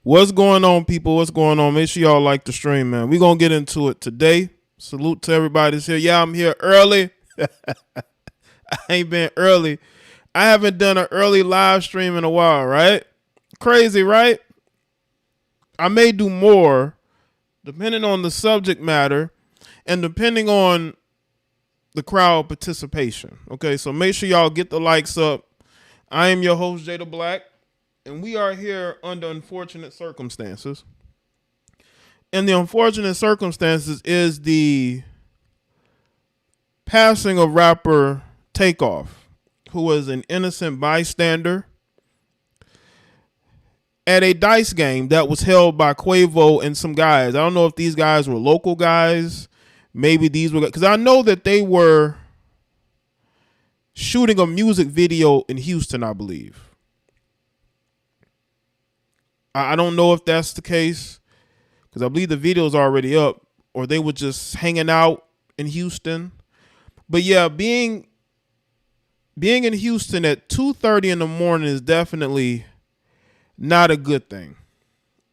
What's going on, people? What's going on? Make sure y'all like the stream, man. We're going to get into it today. Salute to everybody that's here. Yeah, I'm here early. I ain't been early. I haven't done an early live stream in a while, right? Crazy, right? I may do more depending on the subject matter and depending on the crowd participation. Okay, so make sure y'all get the likes up. I am your host, Jay the Black, and we are here under unfortunate circumstances. And the unfortunate circumstances is the passing of rapper Takeoff, who was an innocent bystander at a dice game that was held by Quavo and some guys. I don't know if these guys were local guys. Maybe these were, because I know that they were shooting a music video in Houston, I believe. I don't know if that's the case, because I believe the video's already up, or they were just hanging out in Houston. But yeah, being in Houston at 2:30 in the morning is definitely not a good thing.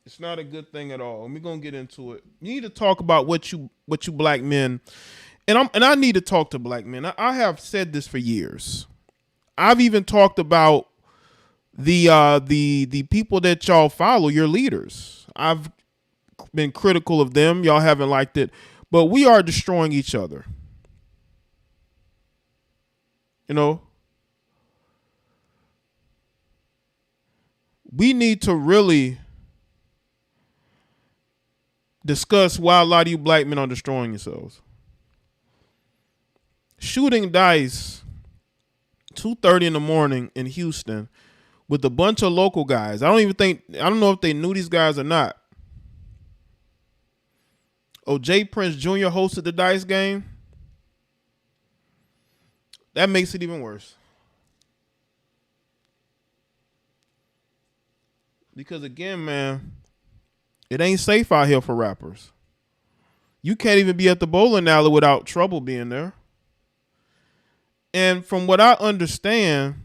It's not a good thing at all. And we're gonna get into it. You need to talk about what you black men, and I need to talk to black men. I have said this for years. I've even talked about the people that y'all follow, your leaders. I've been critical of them. Y'all haven't liked it, but we are destroying each other. You know, we need to really discuss why a lot of you black men are destroying yourselves. Shooting dice 2:30 in the morning in Houston with a bunch of local guys. I don't know if they knew these guys or not. Oh, Jay Prince Jr. hosted the dice game. That makes it even worse. Because again, man, it ain't safe out here for rappers. You can't even be at the bowling alley without trouble being there. And from what I understand,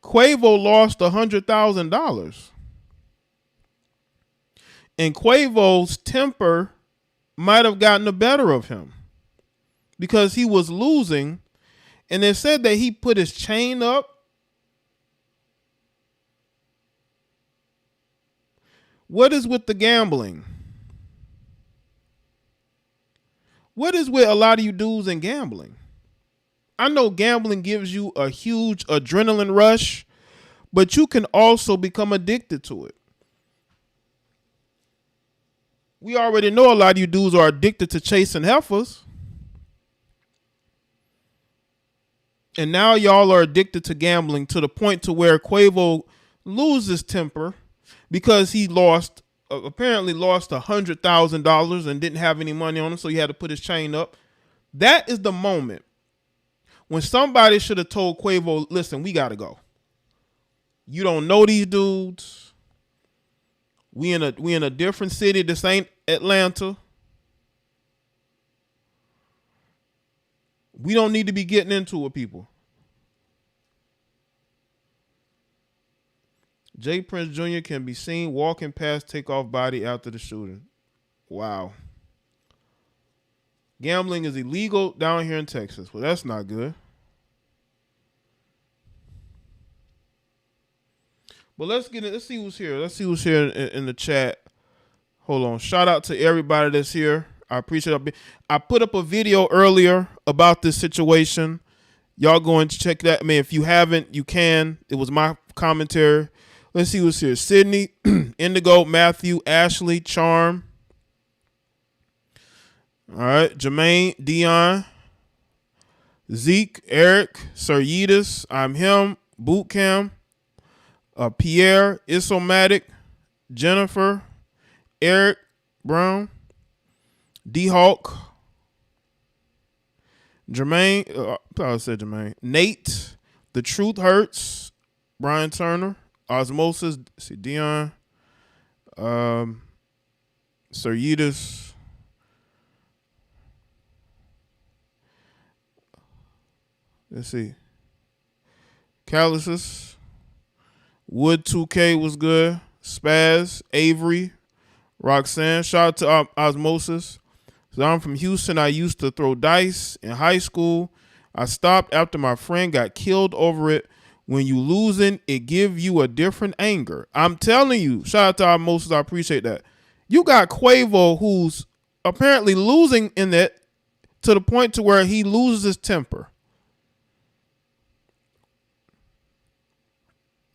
Quavo lost $100,000. And Quavo's temper might have gotten the better of him because he was losing. And they said that he put his chain up. What is with the gambling? What is with a lot of you dudes in gambling? I know gambling gives you a huge adrenaline rush, but you can also become addicted to it. We already know a lot of you dudes are addicted to chasing heifers. And now y'all are addicted to gambling to the point to where Quavo loses temper because he apparently lost $100,000 and didn't have any money on him, so he had to put his chain up. That is the moment when somebody should have told Quavo, listen, we got to go. You don't know these dudes. We in a different city. This ain't Atlanta. We don't need to be getting into it with people. Jay Prince Jr. can be seen walking past Takeoff body after the shooting. Wow. Gambling is illegal down here in Texas. Well, that's not good. But let's see who's here. Let's see who's here in the chat. Hold on. Shout out to everybody that's here. I appreciate it. I put up a video earlier about this situation. Y'all going to check that. I mean, if you haven't, you can. It was my commentary. Let's see who's here. Sydney, Indigo, Matthew, Ashley, Charm. All right. Jermaine, Dion, Zeke, Eric, Sir Yeetus, I'm him, Bootcamp, Pierre, Isomatic, Jennifer, Eric Brown, D-Hawk, Jermaine, I thought I said Jermaine, Nate, The Truth Hurts, Brian Turner, Osmosis, see Dion, Sir Yeetus, let's see, Calluses, Wood 2K was good. Spaz, Avery, Roxanne. Shout out to Osmosis. So I'm from Houston. I used to throw dice in high school. I stopped after my friend got killed over it. When you losing, it give you a different anger. I'm telling you. Shout out to Osmosis. I appreciate that. You got Quavo who's apparently losing in that to the point to where he loses his temper.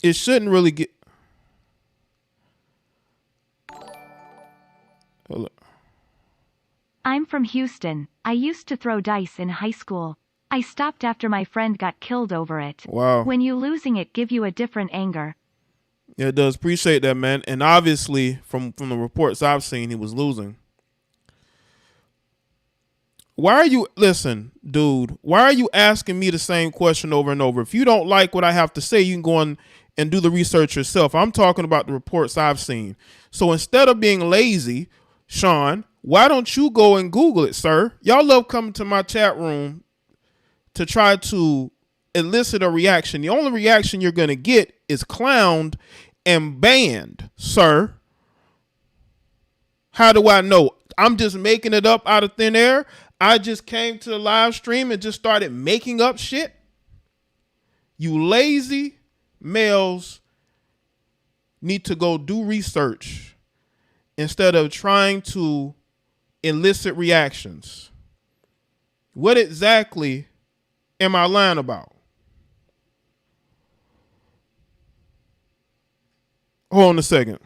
It shouldn't really get. Hold up. I'm from Houston. I used to throw dice in high school. I stopped after my friend got killed over it. Wow. When you losing it give you a different anger. Yeah, it does. Appreciate that, man. And obviously, from the reports I've seen, he was losing. Why are you, listen, dude, why are you asking me the same question over and over? If you don't like what I have to say, you can go on and do the research yourself. I'm talking about the reports I've seen. So instead of being lazy, Sean, why don't you go and Google it, sir? Y'all love coming to my chat room to try to elicit a reaction. The only reaction you're going to get is clowned and banned, sir. How do I know? I'm just making it up out of thin air. I just came to the live stream and just started making up shit. You lazy males need to go do research instead of trying to elicit reactions. What exactly am I lying about? Hold on a second.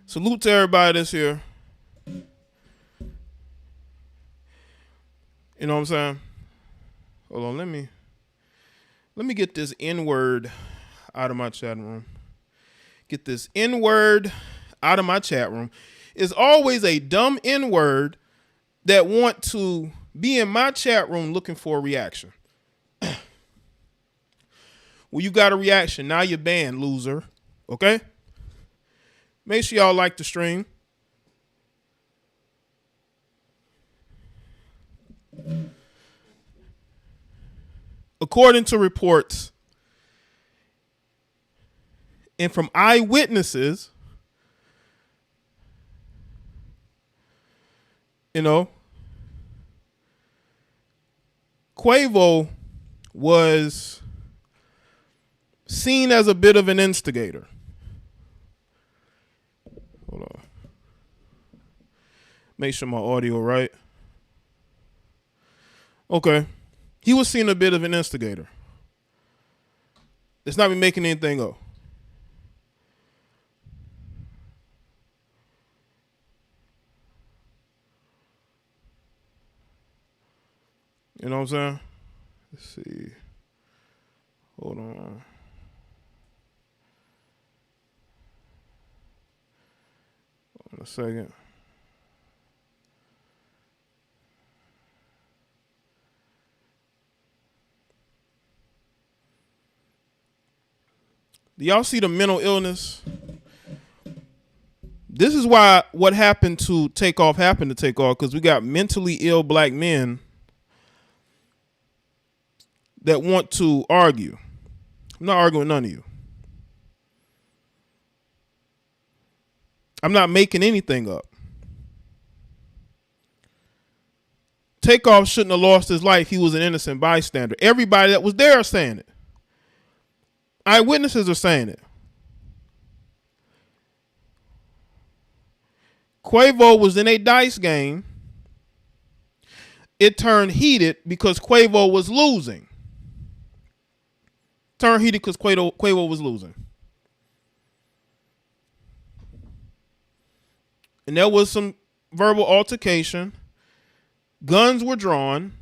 Salute to everybody that's here. You know what I'm saying? Hold on, let me get this N-word out of my chat room. Get this N-word out of my chat room. It's always a dumb N-word that want to be in my chat room looking for a reaction. Well, you got a reaction. Now you're banned, loser. Okay? Make sure y'all like the stream. According to reports and from eyewitnesses, you know, Quavo was seen as a bit of an instigator. Hold on. Make sure my audio right. Okay. He was seen a bit of an instigator. Let's not be making anything up. You know what I'm saying? Let's see. Hold on. Hold on a second. Do y'all see the mental illness? This is why what happened to Takeoff happened to Takeoff, because we got mentally ill black men that want to argue. I'm not arguing with none of you. I'm not making anything up. Takeoff shouldn't have lost his life. He was an innocent bystander. Everybody that was there is saying it. Eyewitnesses are saying it. Quavo was in a dice game. It turned heated because Quavo was losing. Turned heated because Quavo was losing. And there was some verbal altercation. Guns were drawn.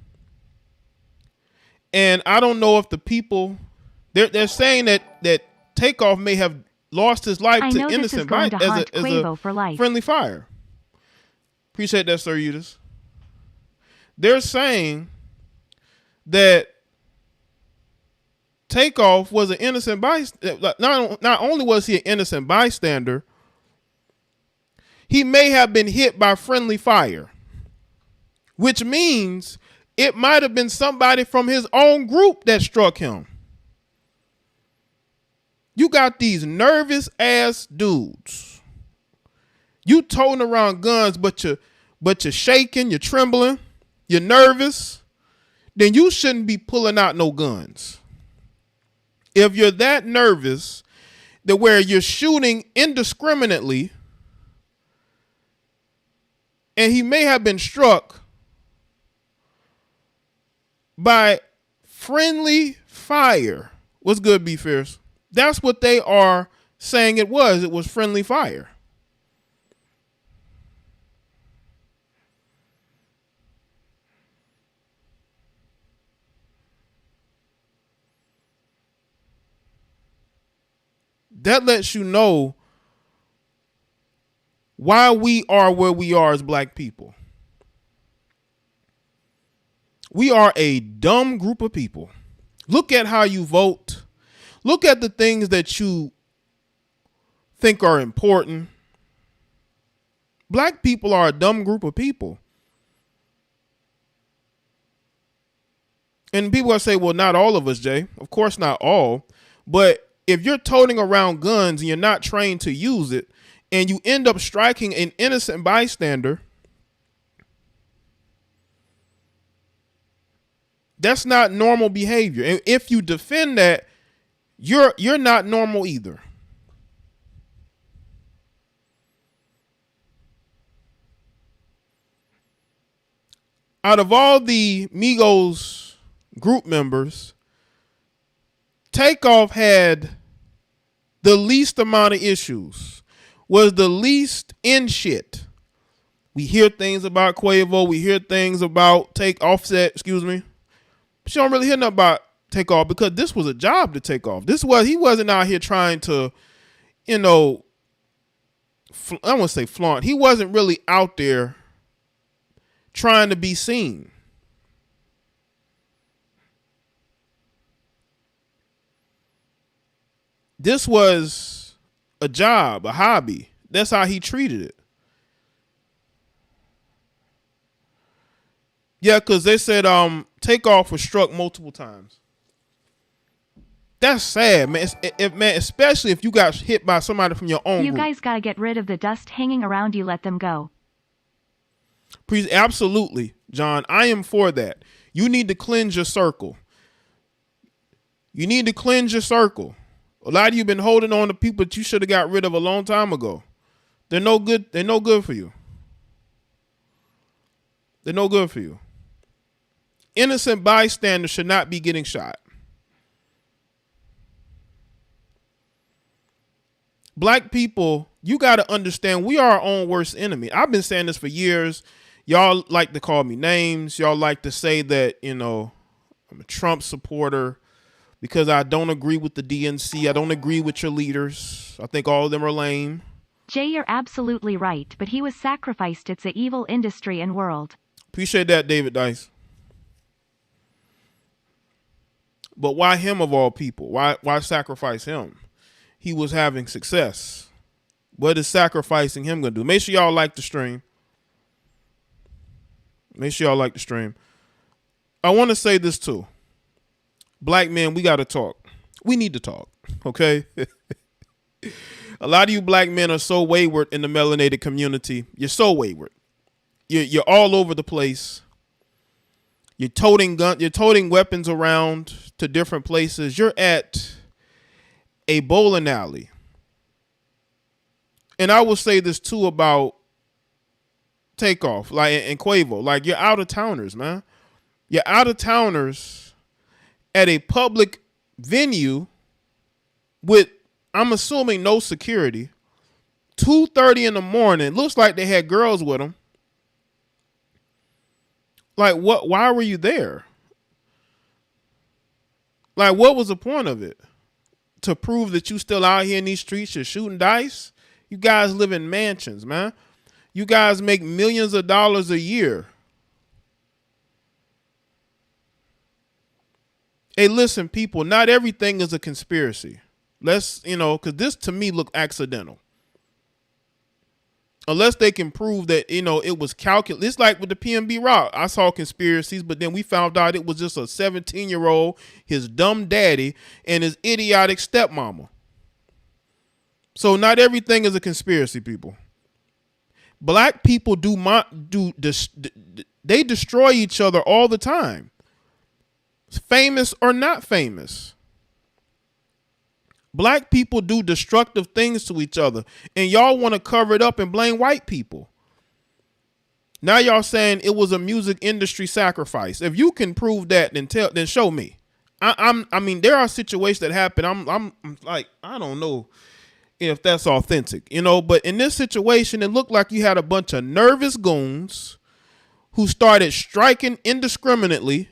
And I don't know if the people they're saying that Takeoff may have lost his life I to know this is innocent going to as haunt a Quavo for life. friendly fire. Appreciate that, Sir Eudes. They're saying that Takeoff was an innocent bystander. Not only was he an innocent bystander, he may have been hit by friendly fire, which means it might have been somebody from his own group that struck him. You got these nervous ass dudes. You toting around guns, but you're shaking, you're trembling, you're nervous. Then you shouldn't be pulling out no guns. If you're that nervous that where you're shooting indiscriminately, and he may have been struck by friendly fire. What's good, Be Fierce? That's what they are saying it was. It was friendly fire. That lets you know why we are where we are as black people. We are a dumb group of people. Look at how you vote. Look at the things that you think are important. Black people are a dumb group of people. And people will say, well, not all of us, Jay. Of course, not all. But if you're toting around guns and you're not trained to use it, and you end up striking an innocent bystander, that's not normal behavior. And if you defend that, you're not normal either. Out of all the Migos group members, Takeoff had the least amount of issues, was the least in shit. We hear things about Quavo, we hear things about Offset, excuse me. But you don't really hear nothing about Takeoff because this was a job to take off. He wasn't out here trying to, I don't want to say flaunt. He wasn't really out there trying to be seen. This was a job, a hobby. That's how he treated it. Yeah, because they said Takeoff was struck multiple times. That's sad, man. Man, especially if you got hit by somebody from your own You group. guys gotta get rid of the dust hanging around you. Let them go. Please, absolutely, John. I am for that. You need to cleanse your circle. You need to cleanse your circle. A lot of you been holding on to people that you should have got rid of a long time ago. They're no good. They're no good for you. They're no good for you. Innocent bystanders should not be getting shot. Black people, you got to understand we are our own worst enemy. I've been saying this for years. Y'all like to call me names. Y'all like to say that, I'm a Trump supporter because I don't agree with the DNC. I don't agree with your leaders. I think all of them are lame. Jay, you're absolutely right, but he was sacrificed. It's an evil industry and world. Appreciate that, David Dice. But why him of all people? Why sacrifice him? He was having success. What is sacrificing him going to do? Make sure y'all like the stream. Make sure y'all like the stream. I want to say this too. Black men, we got to talk. We need to talk, okay? A lot of you black men are so wayward in the melanated community. You're so wayward. You're all over the place. You're toting weapons around to different places. You're at a bowling alley. And I will say this too about Takeoff, and Quavo. You're out of towners, man. You're out of towners at a public venue with, I'm assuming, no security. 2:30 in the morning. Looks like they had girls with them. What? Why were you there? Like, what was the point of it? To prove that you still out here in these streets, you're shooting dice? You guys live in mansions, man. You guys make millions of dollars a year. Hey, listen, people, not everything is a conspiracy. Let's, because this to me look accidental. Unless they can prove that, it was calculated. It's like with the PNB Rock. I saw conspiracies, but then we found out it was just a 17-year-old, his dumb daddy, and his idiotic stepmama. So not everything is a conspiracy, people. Black people they destroy each other all the time. Famous or not famous. Black people do destructive things to each other, and y'all want to cover it up and blame white people. Now y'all saying it was a music industry sacrifice. If you can prove that, then show me. I mean, there are situations that happen. I'm like, I don't know if that's authentic, but in this situation, it looked like you had a bunch of nervous goons who started striking indiscriminately.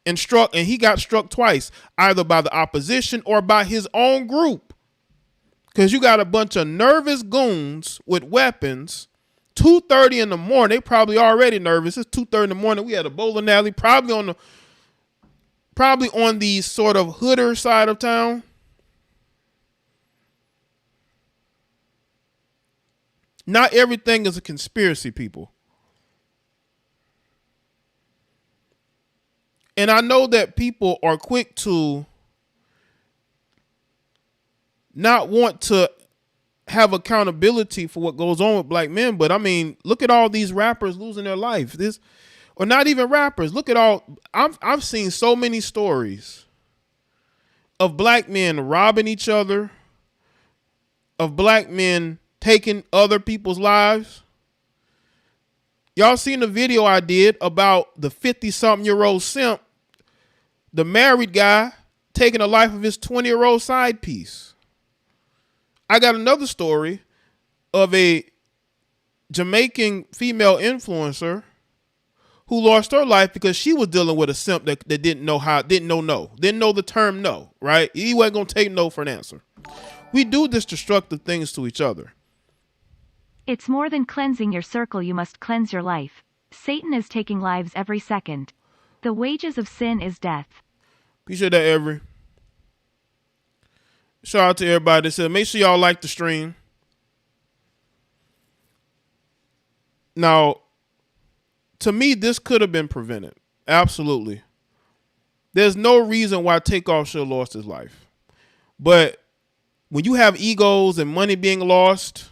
And he got struck twice, either by the opposition or by his own group. Because you got a bunch of nervous goons with weapons. 2:30 in the morning, they probably already nervous. It's 2:30 in the morning. We had a bowling alley, probably on the sort of hooder side of town. Not everything is a conspiracy, people. And I know that people are quick to not want to have accountability for what goes on with black men. But I mean, look at all these rappers losing their life. Or not even rappers. Look at I've seen so many stories of black men robbing each other, of black men taking other people's lives. Y'all seen the video I did about the 50-something-year-old simp, the married guy taking the life of his 20-year-old side piece. I got another story of a Jamaican female influencer who lost her life because she was dealing with a simp that didn't know the term no, right? He wasn't going to take no for an answer. We do this destructive things to each other. It's more than cleansing your circle, you must cleanse your life. Satan is taking lives every second. The wages of sin is death. Appreciate that, Avery. Shout out to everybody that said, make sure y'all like the stream. Now, to me, this could have been prevented. Absolutely. There's no reason why Takeoff should have lost his life. But when you have egos and money being lost,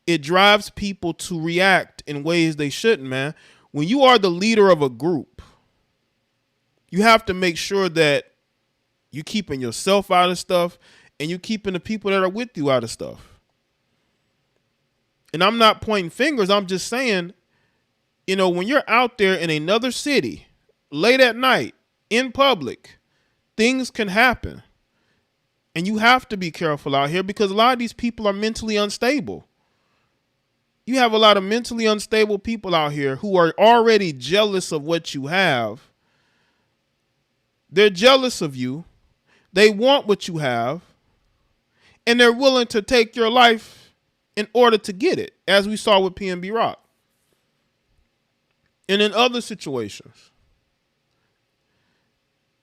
it drives people to react in ways they shouldn't, man. When you are the leader of a group, you have to make sure that you're keeping yourself out of stuff and you're keeping the people that are with you out of stuff. And I'm not pointing fingers. I'm just saying, when you're out there in another city, late at night, in public, things can happen. And you have to be careful out here because a lot of these people are mentally unstable. You have a lot of mentally unstable people out here who are already jealous of what you have. They're jealous of you. They want what you have. And they're willing to take your life in order to get it, as we saw with PNB Rock. And in other situations,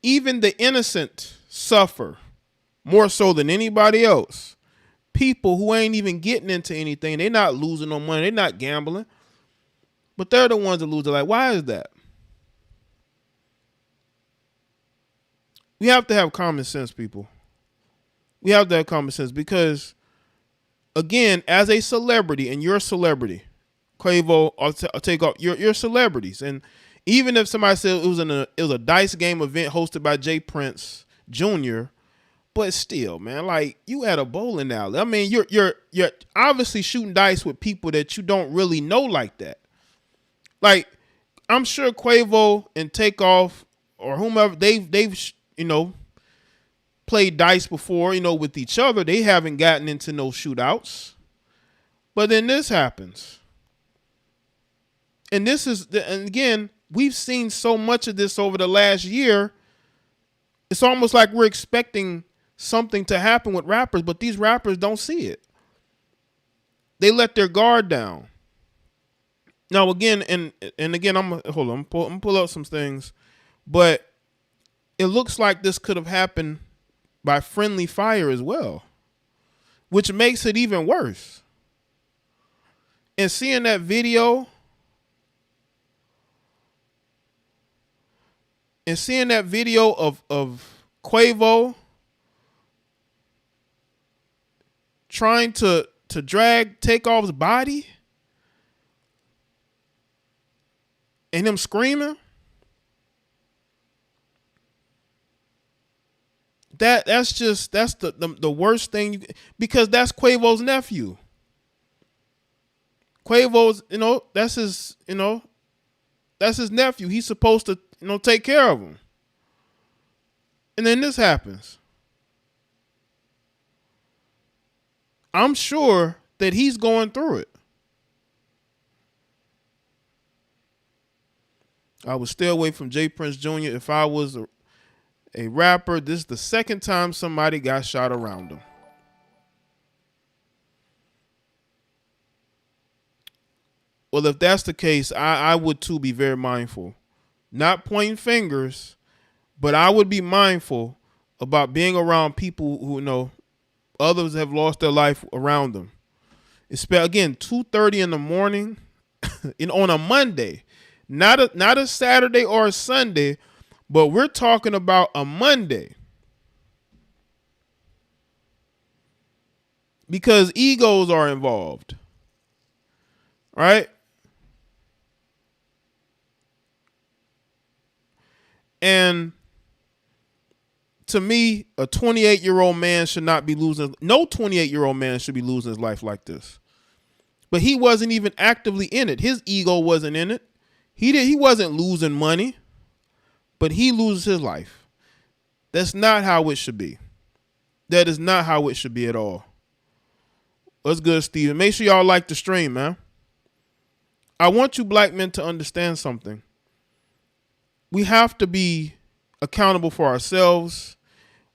even the innocent suffer more so than anybody else. People who ain't even getting into anything, they're not losing no money, they're not gambling, but they're the ones that lose their life. Why is that? We have to have common sense, people. We have to have common sense because, again, as a celebrity, and you're a celebrity, Quavo, I'll Takeoff, you're celebrities. And even if somebody said it was a dice game event hosted by Jay Prince Jr., but still, man, like, you at a bowling alley. I mean, you're obviously shooting dice with people that you don't really know like that. Like, I'm sure Quavo and Takeoff or whomever, they've played dice before, with each other. They haven't gotten into no shootouts. But then this happens. And again, we've seen so much of this over the last year It's almost like we're expecting something to happen with rappers, but these rappers don't see it. They let their guard down. Now again, and again, I'm pull up some things, but it looks like this could have happened by friendly fire as well, which makes it even worse. And seeing that video, of Quavo trying to drag Takeoff's body and him screaming, that's the worst thing because that's Quavo's nephew. Quavo's, that's his nephew. He's supposed to, take care of him. And then this happens. I'm sure that he's going through it. I would stay away from Jay Prince Jr. If I was a rapper. This is the second time somebody got shot around him. Well, if that's the case, I would too be very mindful. Not pointing fingers, but I would be mindful about being around people who others have lost their life around them. Again, 2:30 in the morning on a Monday, not a Saturday or a Sunday, but we're talking about a Monday. Because egos are involved. Right? And to me, a 28-year-old man should not be losing. No 28-year-old man should be losing his life like this. But he wasn't even actively in it. His ego wasn't in it. He wasn't losing money, but he loses his life. That's not how it should be. That is not how it should be at all. What's good, Steven? Make sure y'all like the stream, man. I want you black men to understand something. We have to be accountable for ourselves,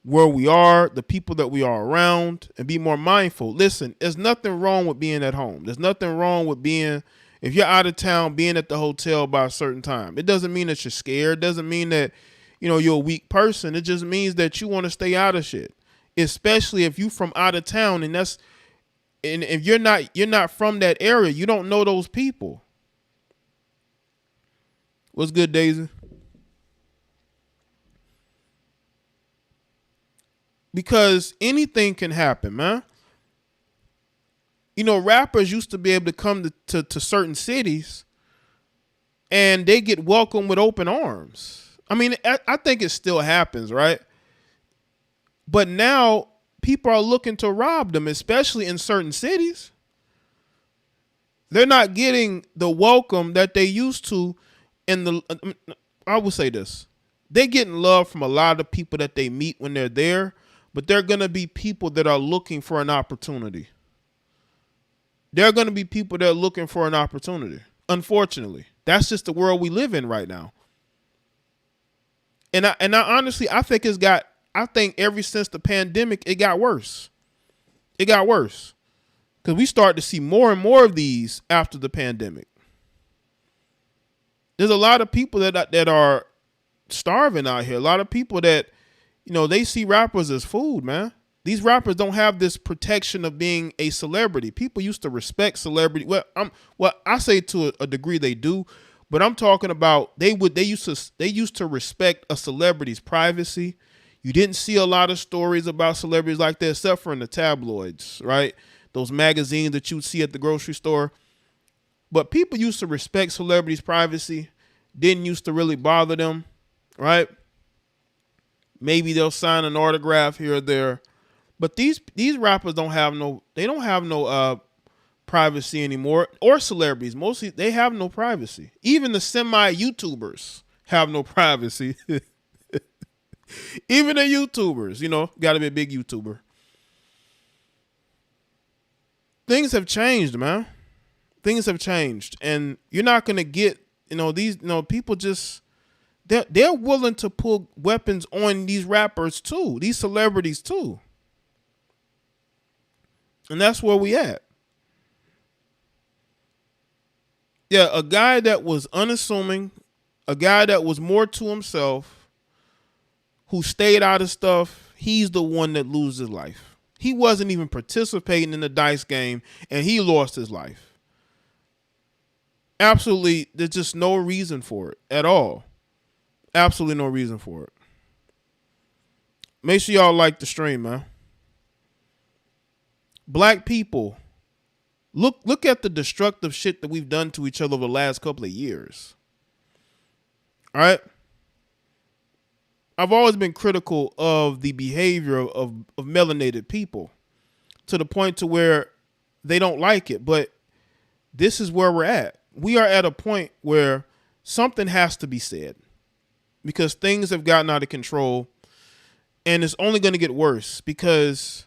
where we are, the people that we are around, and be more mindful. Listen, there's nothing wrong with being at home. There's nothing wrong with being, if you're out of town, being at the hotel by a certain time. It doesn't mean that you're scared. It doesn't mean that, you're a weak person. It just means that you want to stay out of shit, especially if you from out of town and if you're not from that area, you don't know those people. What's good, Daisy? Because anything can happen, man. Rappers used to be able to come to certain cities and they get welcomed with open arms. I mean, I think it still happens, right? But now people are looking to rob them, especially in certain cities. They're not getting the welcome that they used to I will say this. They're getting love from a lot of people that they meet when they're there, but they're going to be people that are looking for an opportunity. They're going to be people that are looking for an opportunity. Unfortunately, that's just the world we live in right now. And I honestly, I think ever since the pandemic, it got worse. It got worse because we started to see more and more of these after the pandemic. There's a lot of people that are starving out here. A lot of people that, they see rappers as food, man. These rappers don't have this protection of being a celebrity. People used to respect celebrity. Well, I say to a degree they do, but I'm talking about they used to respect a celebrity's privacy. You didn't see a lot of stories about celebrities like that, except for in the tabloids, right? Those magazines that you'd see at the grocery store. But people used to respect celebrities' privacy, didn't used to really bother them, right? Maybe they'll sign an autograph here or there. But these rappers don't have no privacy anymore, or celebrities. Mostly they have no privacy. Even the semi-YouTubers have no privacy. Even the YouTubers, got to be a big YouTuber. Things have changed, man. Things have changed, and you're not gonna get, these, people just they're willing to pull weapons on these rappers too, these celebrities too. And that's where we at. Yeah, a guy that was unassuming, a guy that was more to himself, who stayed out of stuff, he's the one that loses his life. He wasn't even participating in the dice game, and he lost his life. Absolutely, there's just no reason for it at all. Absolutely no reason for it. Make sure y'all like the stream, man. Black people, look at the destructive shit that we've done to each other over the last couple of years. All right? I've always been critical of the behavior of melanated people to the point to where they don't like it. But this is where we're at. We are at a point where something has to be said because things have gotten out of control, and it's only going to get worse. Because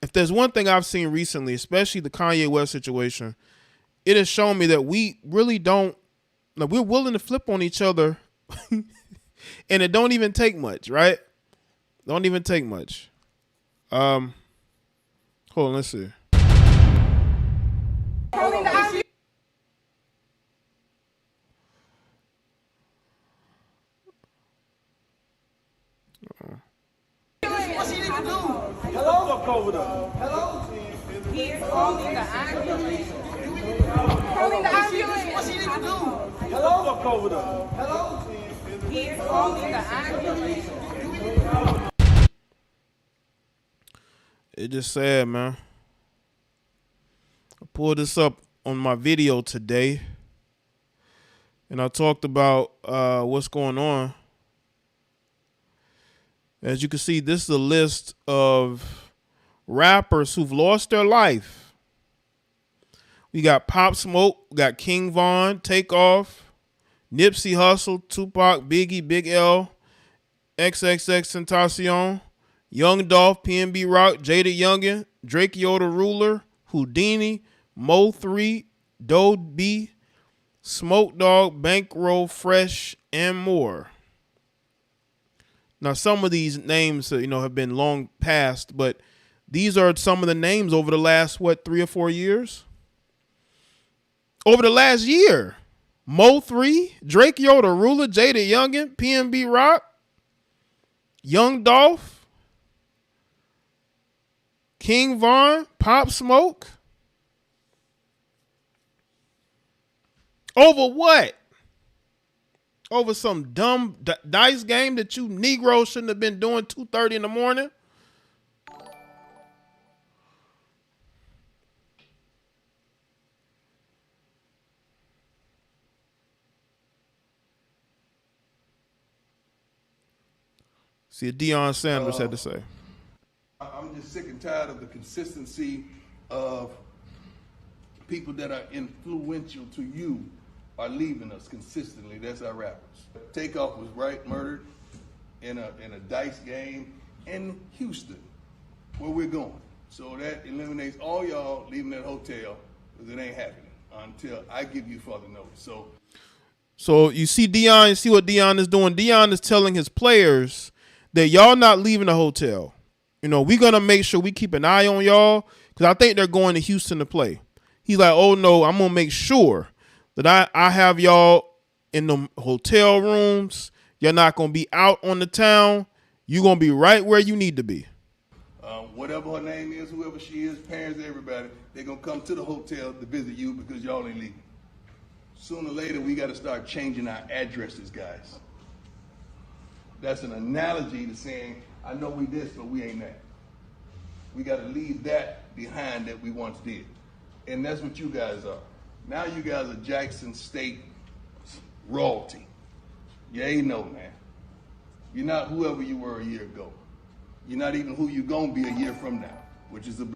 if there's one thing I've seen recently, especially the Kanye West situation, it has shown me that we really don't, like, we're willing to flip on each other and it don't even take much, right? Don't even take much. Hold on, let's see. What she need to do? Hello? Fuck over there. Hello? He is calling the ambulance. Calling the ambulance. What she need to do? Hello? Fuck over there. Hello? He is calling the ambulance. It's just sad, man. I pulled this up on my video today, and I talked about what's going on. As you can see, this is a list of rappers who've lost their life. We got Pop Smoke, we got King Von, Takeoff, Nipsey Hussle, Tupac, Biggie, Big L, XXXTentacion, Young Dolph, PNB Rock, Jada Youngin, Drake Yoda Ruler, Houdini, Mo 3, Doe B, Smoke Dogg, Bankroll Fresh, and more. Now, some of these names, have been long past, but these are some of the names over the last, 3 or 4 years? Over the last year. Mo 3, Drake Yoda Ruler, Jada Youngin, PNB Rock, Young Dolph, King Von, Pop Smoke. Over what? Over some dumb dice game that you Negroes shouldn't have been doing 2:30 in the morning? See what Deion Sanders had to say. I'm just sick and tired of the consistency of people that are influential to you are leaving us consistently. That's our rappers. Takeoff was murdered in a dice game in Houston, where we're going. So that eliminates all y'all leaving that hotel, because it ain't happening until I give you further notice. So you see Deion, you see what Deion is doing. Deion is telling his players that y'all not leaving the hotel. We're going to make sure we keep an eye on y'all, because I think they're going to Houston to play. He's like, oh no, I'm going to make sure that I have y'all in the hotel rooms. You're not going to be out on the town. You're going to be right where you need to be. Whatever her name is, whoever she is, parents, everybody, they're going to come to the hotel to visit you because y'all ain't leaving. Sooner or later, we got to start changing our addresses, guys. That's an analogy to saying, I know we this, but we ain't that. We got to leave that behind that we once did. And that's what you guys are. Now you guys are Jackson State royalty. You ain't no, man. You're not whoever you were a year ago. You're not even who you're going to be a year from now, which is a...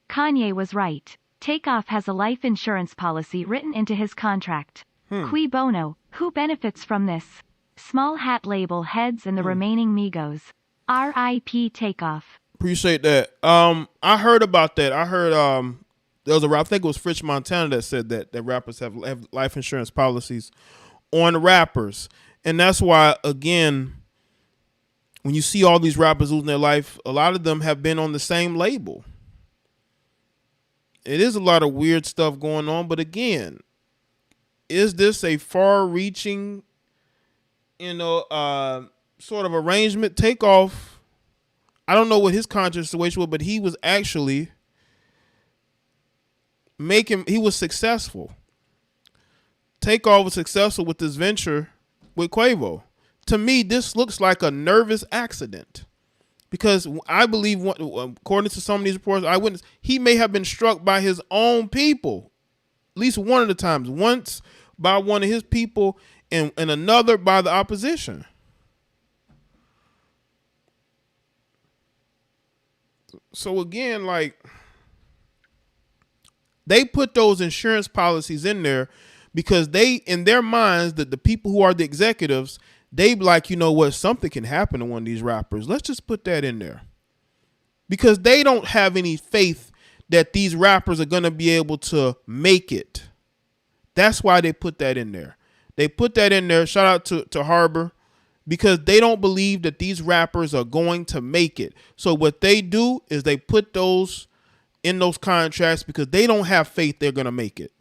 Kanye was right. Takeoff has a life insurance policy written into his contract. Cui bono, who benefits from this? Small hat label heads and the remaining Migos. R.I.P. Takeoff. Appreciate that. I heard about that. I heard there was I think it was French Montana that said that rappers have life insurance policies on rappers. And that's why, again, when you see all these rappers losing their life, a lot of them have been on the same label. It is a lot of weird stuff going on, but again, is this a far-reaching, sort of arrangement? Takeoff, I don't know what his contract situation was, but he was actually he was successful. Takeoff was successful with this venture with Quavo. To me, this looks like a nervous accident, because I believe, according to some of these reports, Eyewitness, he may have been struck by his own people, at least one of the times. Once by one of his people, and another by the opposition. So again, like, they put those insurance policies in there because they, in their minds, that the people who are the executives, they like, you know what, something can happen to one of these rappers. Let's just put that in there. Because they don't have any faith that these rappers are going to be able to make it. That's why they put that in there. They put that in there, shout out to Harbor, because they don't believe that these rappers are going to make it. So what they do is they put those in those contracts because they don't have faith they're going to make it.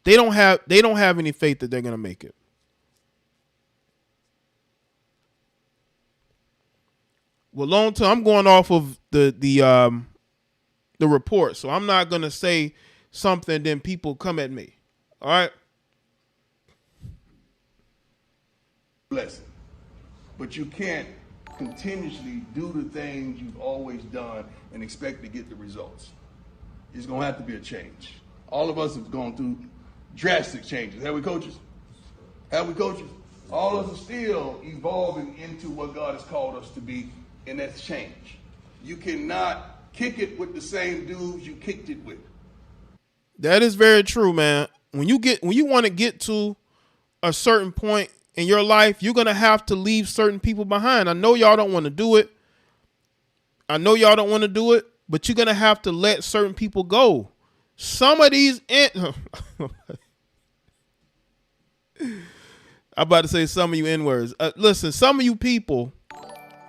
They don't have any faith that they're going to make it. Well, long term, I'm going off of the report, so I'm not gonna say something then people come at me. All right. Blessing, but you can't continuously do the things you've always done and expect to get the results. It's gonna have to be a change. All of us have gone through drastic changes. Have we, coaches? Have we, coaches? All of us are still evolving into what God has called us to be. And that's change. You cannot kick it with the same dudes you kicked it with. That is very true, man. When you want to get to a certain point in your life, you're gonna have to leave certain people behind. I know y'all don't want to do it. But you're gonna have to let certain people go. Some of these, I'm about to say some of you N-words. Listen, some of you people,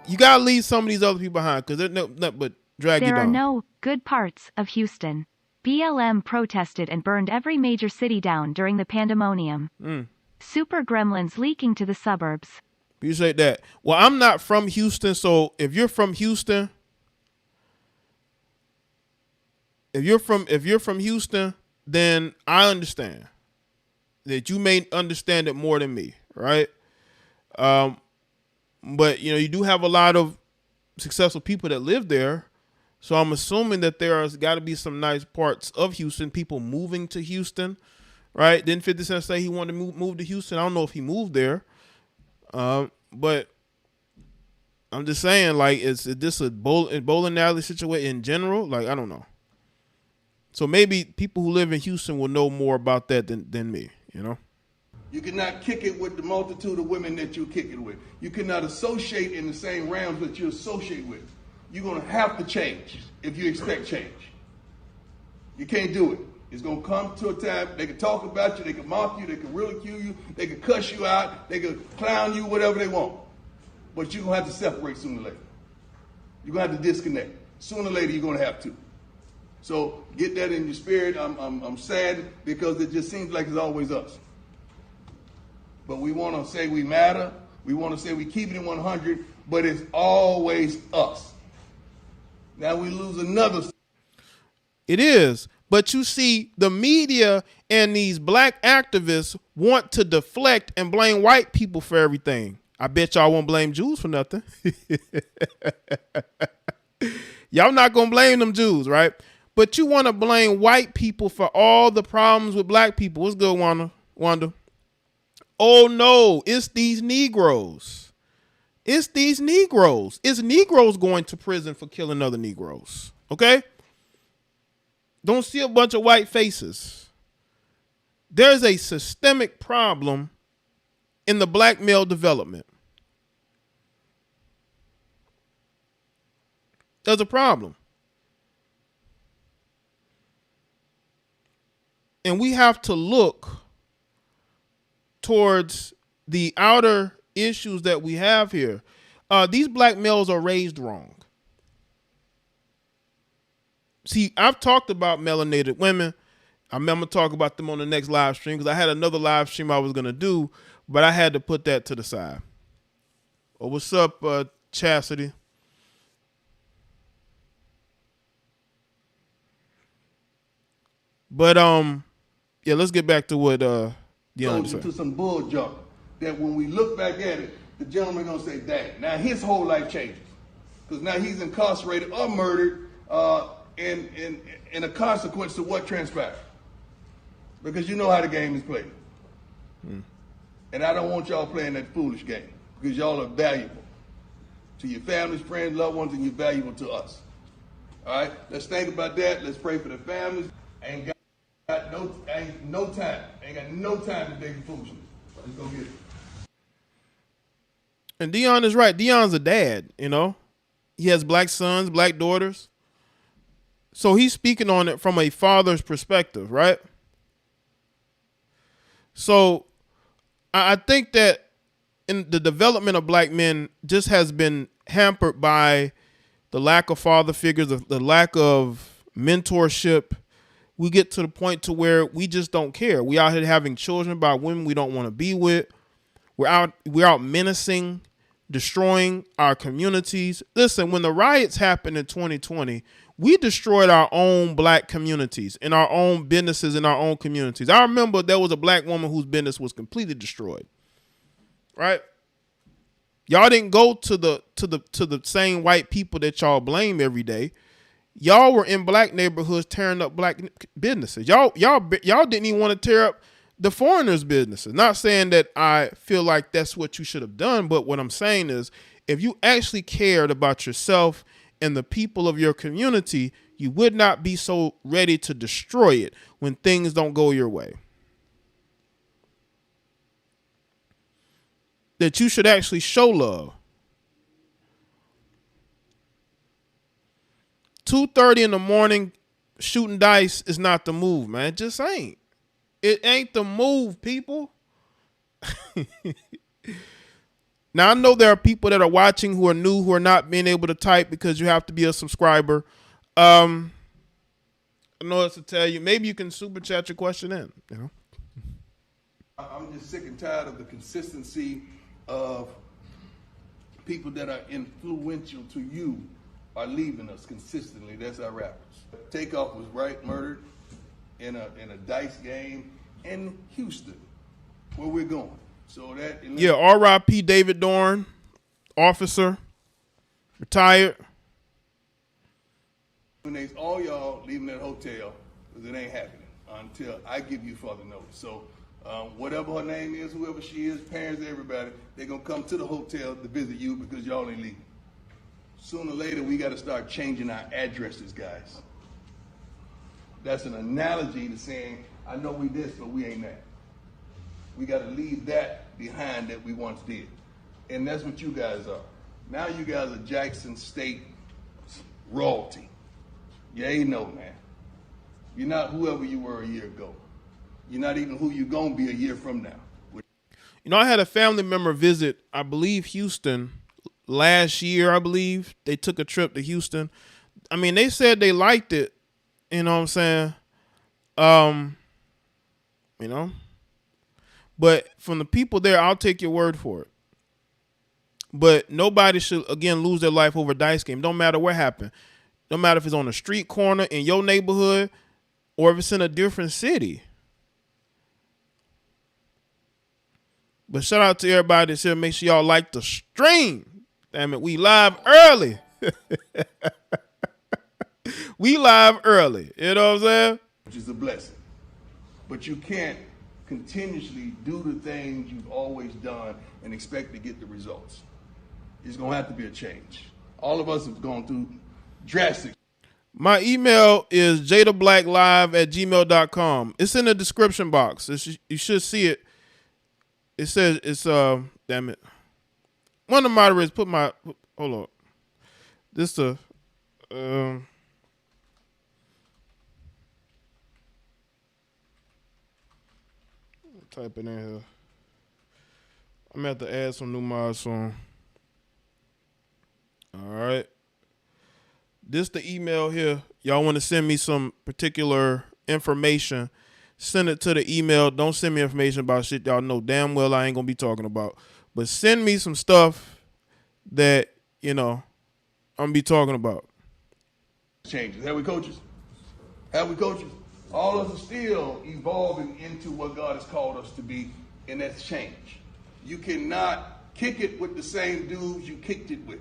you gotta leave some of these other people behind because they're nothing but drag you down. There are no good parts of Houston. BLM protested and burned every major city down during the pandemonium. Super gremlins leaking to the suburbs. Appreciate that. Well, I'm not from Houston, so if you're from Houston, then I understand that you may understand it more than me, right? But, you do have a lot of successful people that live there. So I'm assuming that there's got to be some nice parts of Houston, people moving to Houston, right? Didn't 50 Cent say he wanted to move to Houston? I don't know if he moved there. But I'm just saying, like, is this a bowling alley situation in general? Like, I don't know. So maybe people who live in Houston will know more about that than me, You cannot kick it with the multitude of women that you kick it with. You cannot associate in the same realms that you associate with. You're going to have to change if you expect change. You can't do it. It's going to come to a time, they can talk about you, they can mock you, they can ridicule you, they can cuss you out, they can clown you, whatever they want. But you're going to have to separate sooner or later. You're going to have to disconnect. Sooner or later, you're going to have to. So get that in your spirit. I'm sad because it just seems like it's always us. But we want to say we matter. We want to say we keep it in 100, but it's always us. Now we lose another. It is. But you see, the media and these black activists want to deflect and blame white people for everything. I bet y'all won't blame Jews for nothing. Y'all not going to blame them Jews, right? But you want to blame white people for all the problems with black people. What's good, Wanda? Oh, no, it's these Negroes. It's these Negroes. It's Negroes going to prison for killing other Negroes, okay? Don't see a bunch of white faces. There's a systemic problem in the black male development. There's a problem. And we have to look towards the outer issues that we have here. These black males are raised wrong. See, I've talked about melanated women. I'm going to talk about them on the next live stream because I had another live stream I was going to do, but I had to put that to the side. Oh, what's up, Chastity? But yeah, let's get back to what Deanna said. To some bull junk that when we look back at it, the gentleman gonna say, "Dang!" Now his whole life changes because now he's incarcerated or murdered in a consequence to what transpired. Because you know how the game is played, and I don't want y'all playing that foolish game because y'all are valuable to your families, friends, loved ones, and you're valuable to us. All right, let's think about that. Let's pray for the families. Ain't got no time to dig foolishness. Let's go get it. And Dion is right. Dion's a dad, you know. He has black sons, black daughters. So he's speaking on it from a father's perspective, right? So I think that in the development of black men just has been hampered by the lack of father figures, the lack of mentorship. We get to the point to where we just don't care. We out here having children by women we don't want to be with. We're out menacing, destroying our communities. Listen, when the riots happened in 2020, we destroyed our own black communities and our own businesses in our own communities. I remember there was a black woman whose business was completely destroyed. Right? Y'all didn't go to the same white people that y'all blame every day. Y'all were in black neighborhoods tearing up black businesses. Y'all didn't even want to tear up the foreigners' businesses. Not saying that I feel like that's what you should have done, but what I'm saying is if you actually cared about yourself and the people of your community, you would not be so ready to destroy it when things don't go your way. That you should actually show love. 2:30 in the morning shooting dice is not the move, man. It just ain't. It ain't the move, people. Now, I know there are people that are watching who are new, who are not being able to type because you have to be a subscriber. I know it's to tell you. Maybe you can super chat your question in. You know, I'm just sick and tired of the consistency of people that are influential to you are leaving us consistently. That's our rappers. Takeoff was murdered in a dice game in Houston, where we're going. So that yeah, R.I.P. David Dorn, officer, retired. All y'all leaving that hotel because it ain't happening until I give you further notice. So whatever her name is, whoever she is, parents, everybody, they're gonna come to the hotel to visit you because y'all ain't leaving. Sooner or later, we got to start changing our addresses, guys. That's an analogy to saying, I know we this, but we ain't that. We got to leave that behind that we once did. And that's what you guys are. Now you guys are Jackson State royalty. You ain't no, man. You're not whoever you were a year ago. You're not even who you're going to be a year from now. You know, I had a family member visit, I believe, Houston last year, I believe. They took a trip to Houston. I mean, they said they liked it. You know what I'm saying? You know? But from the people there, I'll take your word for it. But nobody should, again, lose their life over a dice game. Don't matter what happened. Don't matter if it's on a street corner in your neighborhood or if it's in a different city. But shout out to everybody that's here. Make sure y'all like the stream. Damn it, we live early. We live early. You know what I'm saying? Which is a blessing. But you can't continuously do the things you've always done and expect to get the results. It's going to have to be a change. All of us have gone through drastic. My email is jadablacklive@gmail.com. It's in the description box. You should see it. It says it's damn it. One of the moderators put my hold on. This type it in here. I'm gonna have to add some new mods on. All right. This the email here. Y'all want to send me some particular information, send it to the email. Don't send me information about shit y'all know damn well I ain't gonna be talking about. But send me some stuff that, I'm gonna be talking about. Changes. Have we, coaches? Have we, coaches? All of us are still evolving into what God has called us to be, and that's change. You cannot kick it with the same dudes you kicked it with.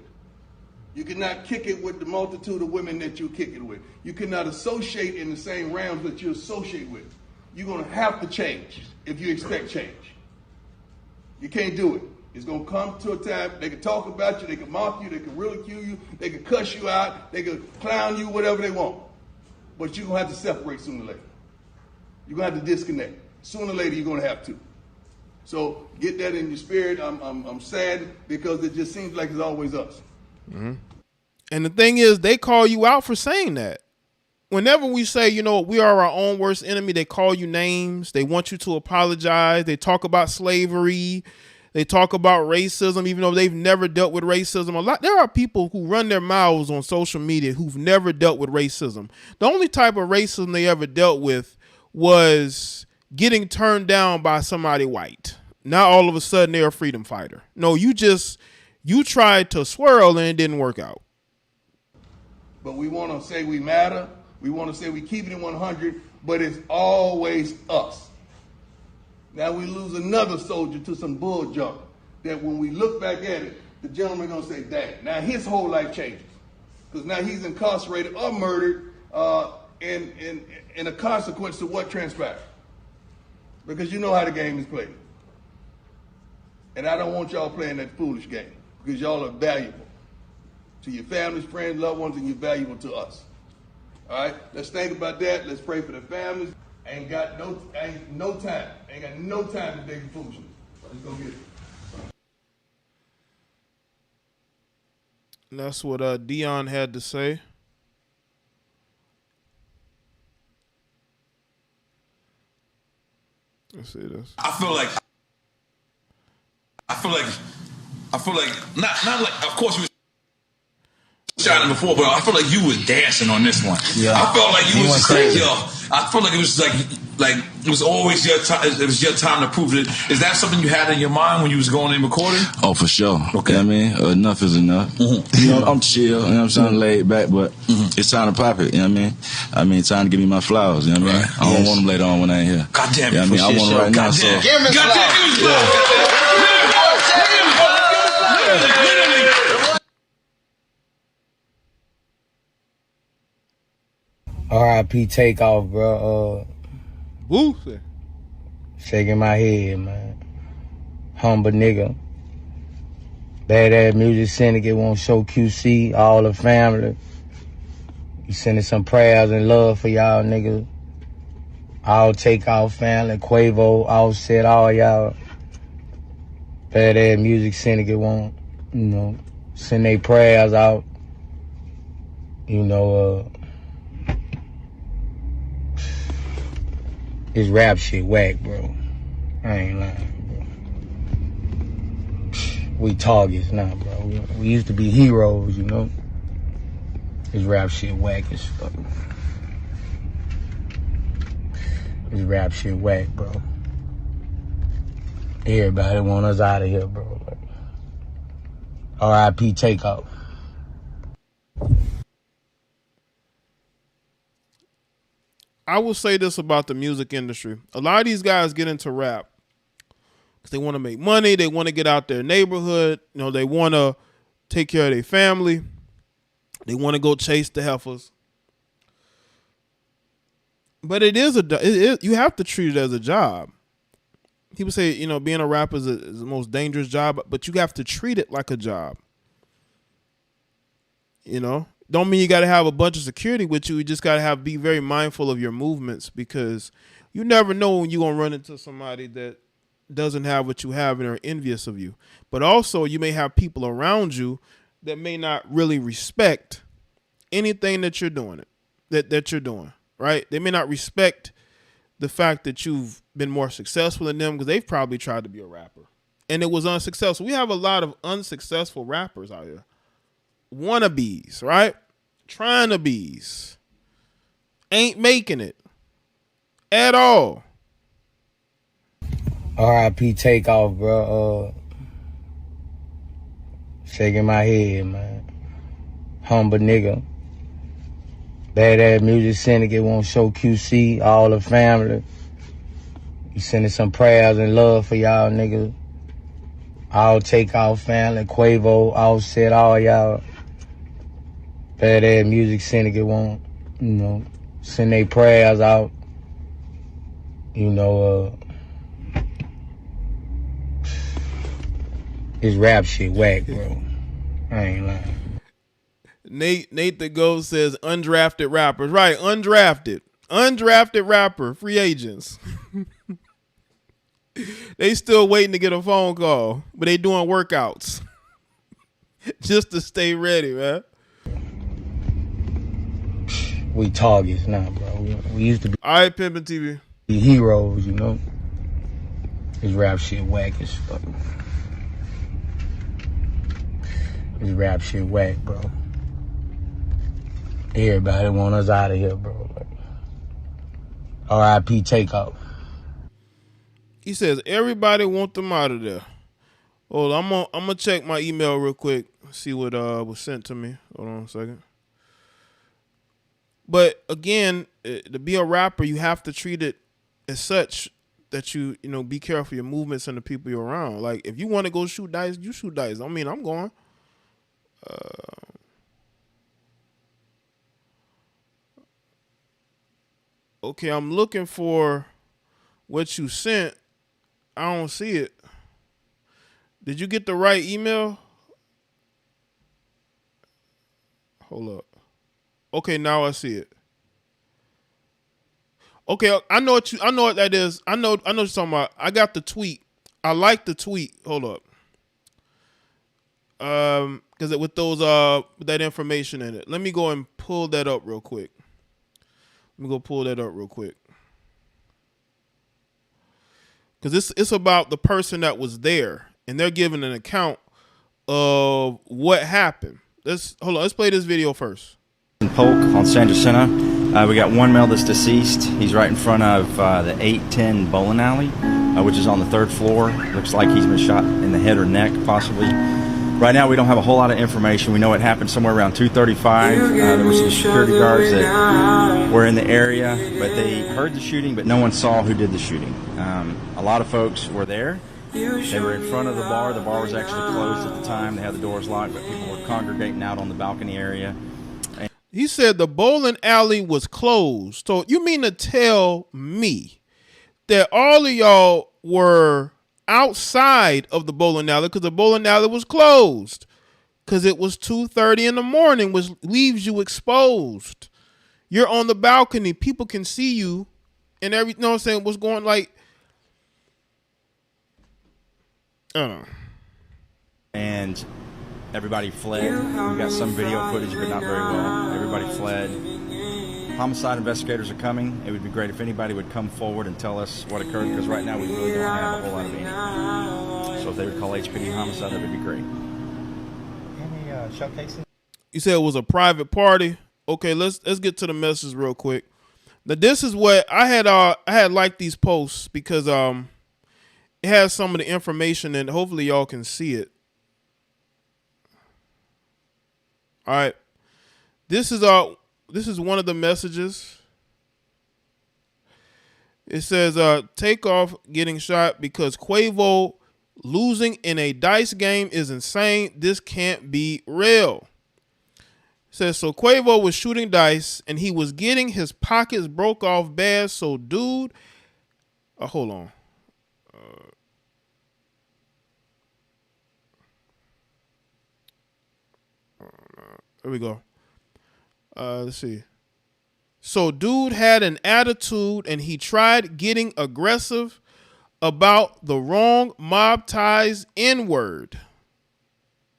You cannot kick it with the multitude of women that you kick it with. You cannot associate in the same realms that you associate with. You're going to have to change if you expect change. You can't do it. It's going to come to a time, they can talk about you, they can mock you, they can ridicule you, they can cuss you out, they can clown you, whatever they want. But you're going to have to separate sooner or later. You're going to have to disconnect. Sooner or later, you're going to have to. So get that in your spirit. I'm sad because it just seems like it's always us. Mm-hmm. And the thing is, they call you out for saying that. Whenever we say, we are our own worst enemy, they call you names. They want you to apologize. They talk about slavery. They talk about racism, even though they've never dealt with racism. There are people who run their mouths on social media who've never dealt with racism. The only type of racism they ever dealt with was getting turned down by somebody white. Now all of a sudden they're a freedom fighter. No, you tried to swirl and it didn't work out. But we want to say we matter. We want to say we keep it in 100, but it's always us. Now we lose another soldier to some bull junk that when we look back at it, the gentleman going to say, dang, now his whole life changes. Because now he's incarcerated or murdered in a consequence to what transpired. Because you know how the game is played. And I don't want y'all playing that foolish game because y'all are valuable to your families, friends, loved ones, and you're valuable to us. All right, let's think about that. Let's pray for the families. Ain't got no time. Ain't got no time to take the foolishness. Let's go get it. And that's what Dion had to say. Let's see this. I feel like not like, of course you was shining before, but I feel like you was dancing on this one. Yeah. I felt like you was just crazy. I feel like it was like it was always your time. It was your time to prove it. Is that something you had in your mind when you was going in recording? Oh, for sure. Okay. You know what I mean? Enough is enough. Mm-hmm. I'm chill, you know what I'm saying? Laid back, but it's time to pop it, you know what I mean? I mean, time to give me my flowers, you know what I mean? Right. I don't want them later on when I ain't here. God damn it. You know what I mean? I want them right now, so. Give me flowers. R.I.P. Takeoff, bro. Boosie. Shaking my head, man. Humble nigga. Badass Music Syndicate won't show QC, all the family. You sending some prayers and love for y'all niggas. All Takeoff family, Quavo, Offset, all y'all. Badass Music Syndicate won't, send their prayers out. This rap shit whack, bro. I ain't lying, bro. We targets now, bro. We used to be heroes, This rap shit whack as fuck. This rap shit whack, bro. Everybody want us out of here, bro. R.I.P. Takeoff. I will say this about the music industry. A lot of these guys get into rap because they want to make money. They want to get out their neighborhood. They want to take care of their family. They want to go chase the heifers. But you have to treat it as a job. People say, being a rapper is the most dangerous job, but you have to treat it like a job. Don't mean you got to have a bunch of security with you. You just got to be very mindful of your movements because you never know when you're going to run into somebody that doesn't have what you have and are envious of you. But also you may have people around you that may not really respect anything that you're doing, that you're doing, right? They may not respect the fact that you've been more successful than them because they've probably tried to be a rapper and it was unsuccessful. We have a lot of unsuccessful rappers out here. Wannabes, right? Trying to bees. Ain't making it at all. R.I.P. Takeoff, bro. Shaking my head, man. Humble nigga. Badass Music Syndicate won't show QC, all the family. You sending some prayers and love for y'all niggas. All Takeoff family, Quavo, Offset, all y'all. Badass Music Syndicate won't, send their prayers out. This rap shit whack, bro. I ain't lying. Nate the Ghost says undrafted rappers. Right, undrafted. Undrafted rapper, free agents. They still waiting to get a phone call, but they doing workouts. Just to stay ready, man. We targets now, bro. We used to be All right, Pimpin' TV. heroes, This rap shit whack as fuck. This rap shit whack, bro. Everybody want us out of here, bro. R.I.P. Takeoff. He says everybody want them out of there. Hold on, I'm gonna check my email real quick. See what was sent to me. Hold on a second. But again, to be a rapper, you have to treat it as such that you be careful your movements and the people you're around. Like if you want to go shoot dice, you shoot dice. I mean, I'm going. Okay, I'm looking for what you sent. I don't see it. Did you get the right email? Hold up. Okay, now I see it. Okay, I know what that is. I know what you're talking about. I got the tweet. I like the tweet. Hold up. Because with those that information in it. Let me go and pull that up real quick. Because it's about the person that was there, and they're giving an account of what happened. Hold on, let's play this video first. Polk on San Jacinto. We got one male that's deceased. He's right in front of the 810 bowling alley, which is on the 3rd floor. Looks like he's been shot in the head or neck, possibly. Right now, we don't have a whole lot of information. We know it happened somewhere around 2:35. There were some security guards that were in the area, but they heard the shooting, but no one saw who did the shooting. A lot of folks were there. They were in front of the bar. The bar was actually closed at the time. They had the doors locked, but people were congregating out on the balcony area. He said the bowling alley was closed. So you mean to tell me that all of y'all were outside of the bowling alley because the bowling alley was closed because it was 2:30 in the morning, which leaves you exposed. You're on the balcony. People can see you and everything. You know what I'm saying? What's going like? I don't know. And everybody fled. We got some video footage, but not very well. Everybody fled. Homicide investigators are coming. It would be great if anybody would come forward and tell us what occurred, because right now we really don't have a whole lot of any. So if they would call HPD homicide, that would be great. Any showcasing? You said it was a private party. Okay, let's get to the message real quick. Now this is what I had liked these posts because it has some of the information and hopefully y'all can see it. All right. This is one of the messages. It says Takeoff getting shot because Quavo losing in a dice game is insane. This can't be real. It says so Quavo was shooting dice and he was getting his pockets broke off bad. So dude, hold on. There we go. Let's see. So dude had an attitude and he tried getting aggressive about the wrong mob ties N-word.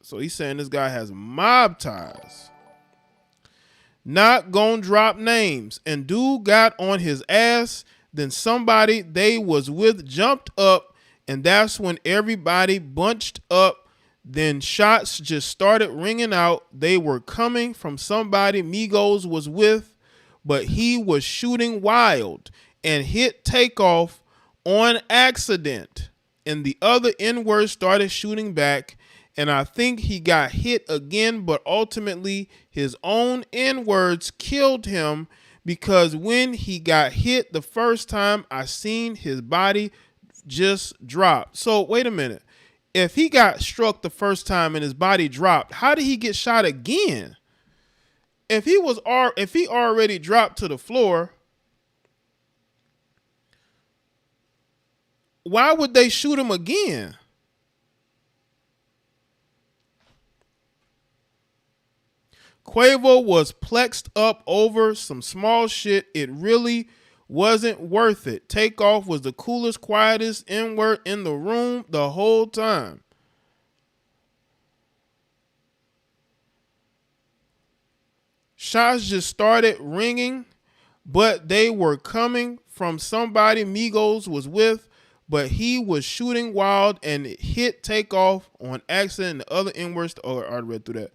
So he's saying this guy has mob ties. Not gonna drop names. And dude got on his ass. Then somebody they was with jumped up And that's when everybody bunched up. Then shots just started ringing out. They were coming from somebody Migos was with, but he was shooting wild and hit Takeoff on accident. And the other N-word started shooting back. And I think he got hit again, but ultimately his own N-words killed him, because when he got hit the first time, I seen his body just drop. So wait a minute. If he got struck the first time and his body dropped, how did he get shot again? If he already dropped to the floor, why would they shoot him again? Quavo was plexed up over some small shit. It really wasn't worth it. Takeoff was the coolest, quietest N-word in the room the whole time. Shots just started ringing, but they were coming from somebody Migos was with, but he was shooting wild and it hit Takeoff on accident. The other N-words, I already read through that.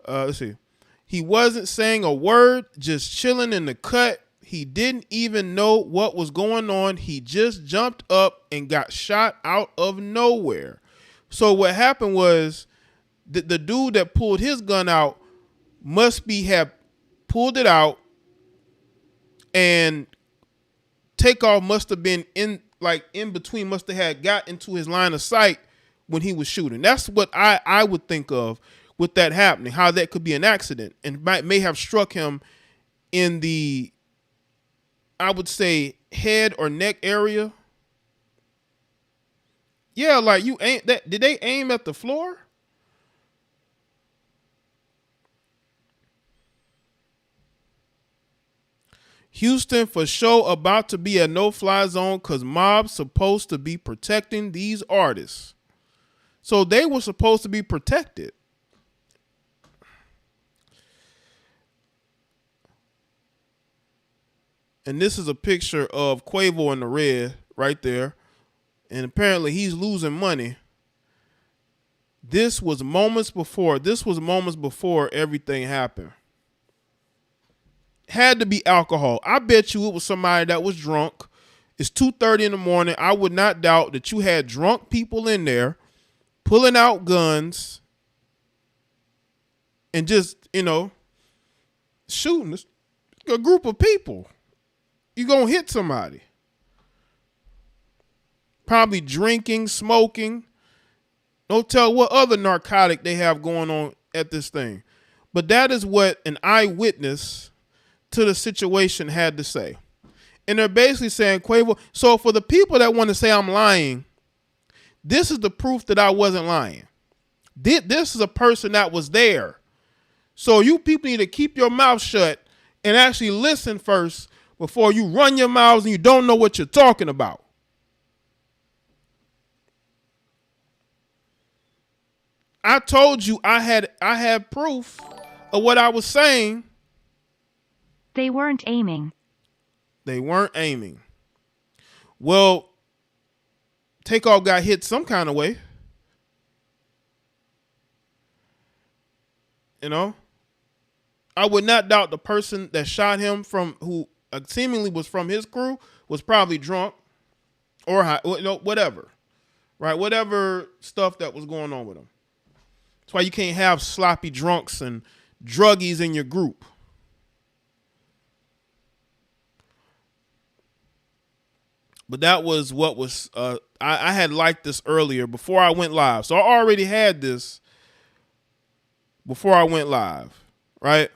Let's see. He wasn't saying a word, just chilling in the cut. He didn't even know what was going on. He just jumped up and got shot out of nowhere. So what happened was the dude that pulled his gun out must have pulled it out, and Takeoff must have been in between, must have had got into his line of sight when he was shooting. That's what I would think of with that happening, how that could be an accident, and may have struck him in the, I would say, head or neck area. Yeah, like you aim that. Did they aim at the floor? Houston for sure about to be a no-fly zone because mob's supposed to be protecting these artists. So they were supposed to be protected. And this is a picture of Quavo in the red right there. And apparently he's losing money. This was moments before everything happened. Had to be alcohol. I bet you it was somebody that was drunk. It's 2:30 in the morning. I would not doubt that you had drunk people in there pulling out guns and just, shooting a group of people. You're going to hit somebody. Probably drinking, smoking. Don't tell what other narcotic they have going on at this thing. But that is what an eyewitness to the situation had to say. And they're basically saying, Quavo, so for the people that want to say I'm lying, this is the proof that I wasn't lying. This is a person that was there. So you people need to keep your mouth shut and actually listen first before you run your mouths and you don't know what you're talking about. I told you I had proof of what I was saying. They weren't aiming. They weren't aiming. Well, Takeoff got hit some kind of way. I would not doubt the person that shot him who seemingly was from his crew was probably drunk or high, whatever, right? Whatever stuff that was going on with him. That's why you can't have sloppy drunks and druggies in your group. But that was what was, I had liked this earlier before I went live. So I already had this before I went live, right?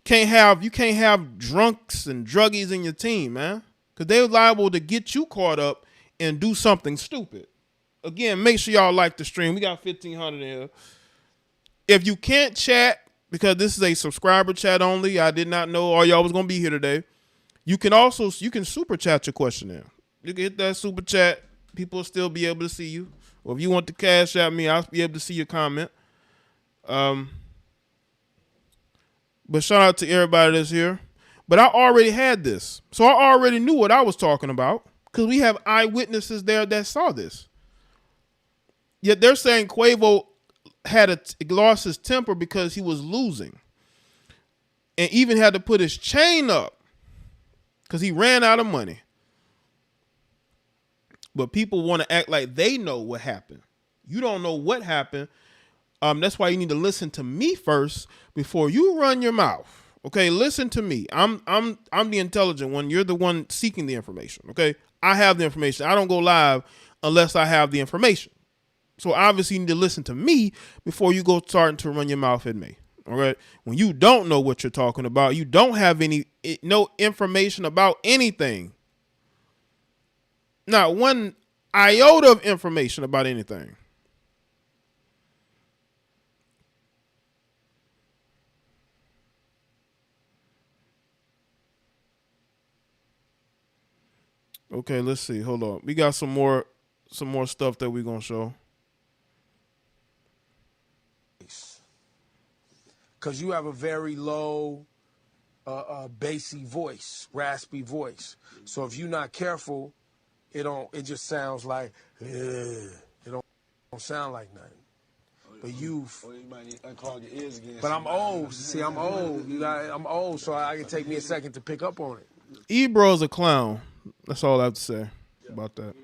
You can't have drunks and druggies in your team, man. Because they're liable to get you caught up and do something stupid. Again, make sure y'all like the stream. We got 1,500 in here. If you can't chat, because this is a subscriber chat only, I did not know all y'all was going to be here today. You can super chat your question in. You can hit that super chat. People will still be able to see you. Or if you want to cash at me, I'll be able to see your comment. But shout out to everybody that's here. But I already had this. So I already knew what I was talking about. because we have eyewitnesses there that saw this. Yet they're saying Quavo lost his temper because he was losing, and even had to put his chain up because he ran out of money. But people want to act like they know what happened. You don't know what happened. That's why you need to listen to me first before you run your mouth. Okay, listen to me. I'm the intelligent one. You're the one seeking the information. Okay, I have the information. I don't go live unless I have the information. So obviously you need to listen to me before you go starting to run your mouth at me. All right. When you don't know what you're talking about, you don't have no information about anything. Not one iota of information about anything. Okay, let's see. Hold on. We got some more stuff that we're gonna show. Because you have a very low, bassy voice, raspy voice. So if you're not careful, it just sounds like, it don't sound like nothing. But you might need to unclog your ears again. But I'm old. See, I'm old. I'm old, so I can take me a second to pick up on it. Ebro's a clown. That's all I have to say about that.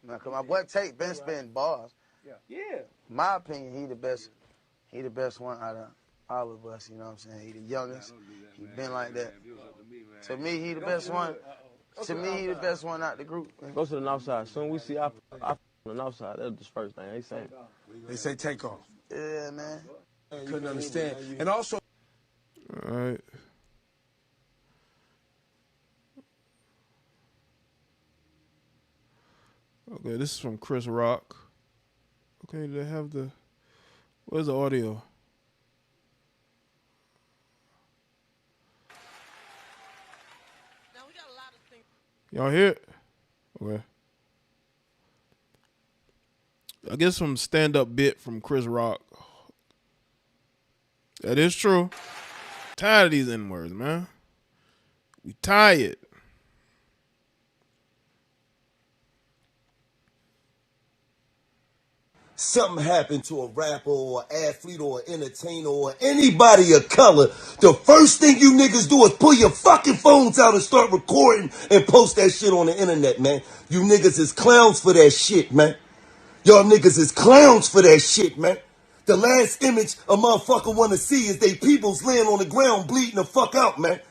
Now, cause my boy Tate been spitting bars. Yeah. My opinion, he the best. He the best one out of all of us. You know what I'm saying? He the youngest. He been like that. To me, he the best one. To me, he the best one out the group. Go to the north side. Soon we see I on the north side. That's the first thing they say. They say Takeoff. Yeah, man. Couldn't understand. And also. All right. Okay, this is from Chris Rock. Okay, they have where's the audio? Y'all hear it? Okay. I guess some stand-up bit from Chris Rock. That is true. Tired of these N-words, man. We tired. Something happened to a rapper or an athlete or an entertainer or anybody of color, the first thing you niggas do is pull your fucking phones out and start recording and post that shit on the internet, man. You niggas is clowns for that shit, man. Y'all niggas is clowns for that shit, man. The last image a motherfucker want to see is they peoples laying on the ground bleeding the fuck out, man.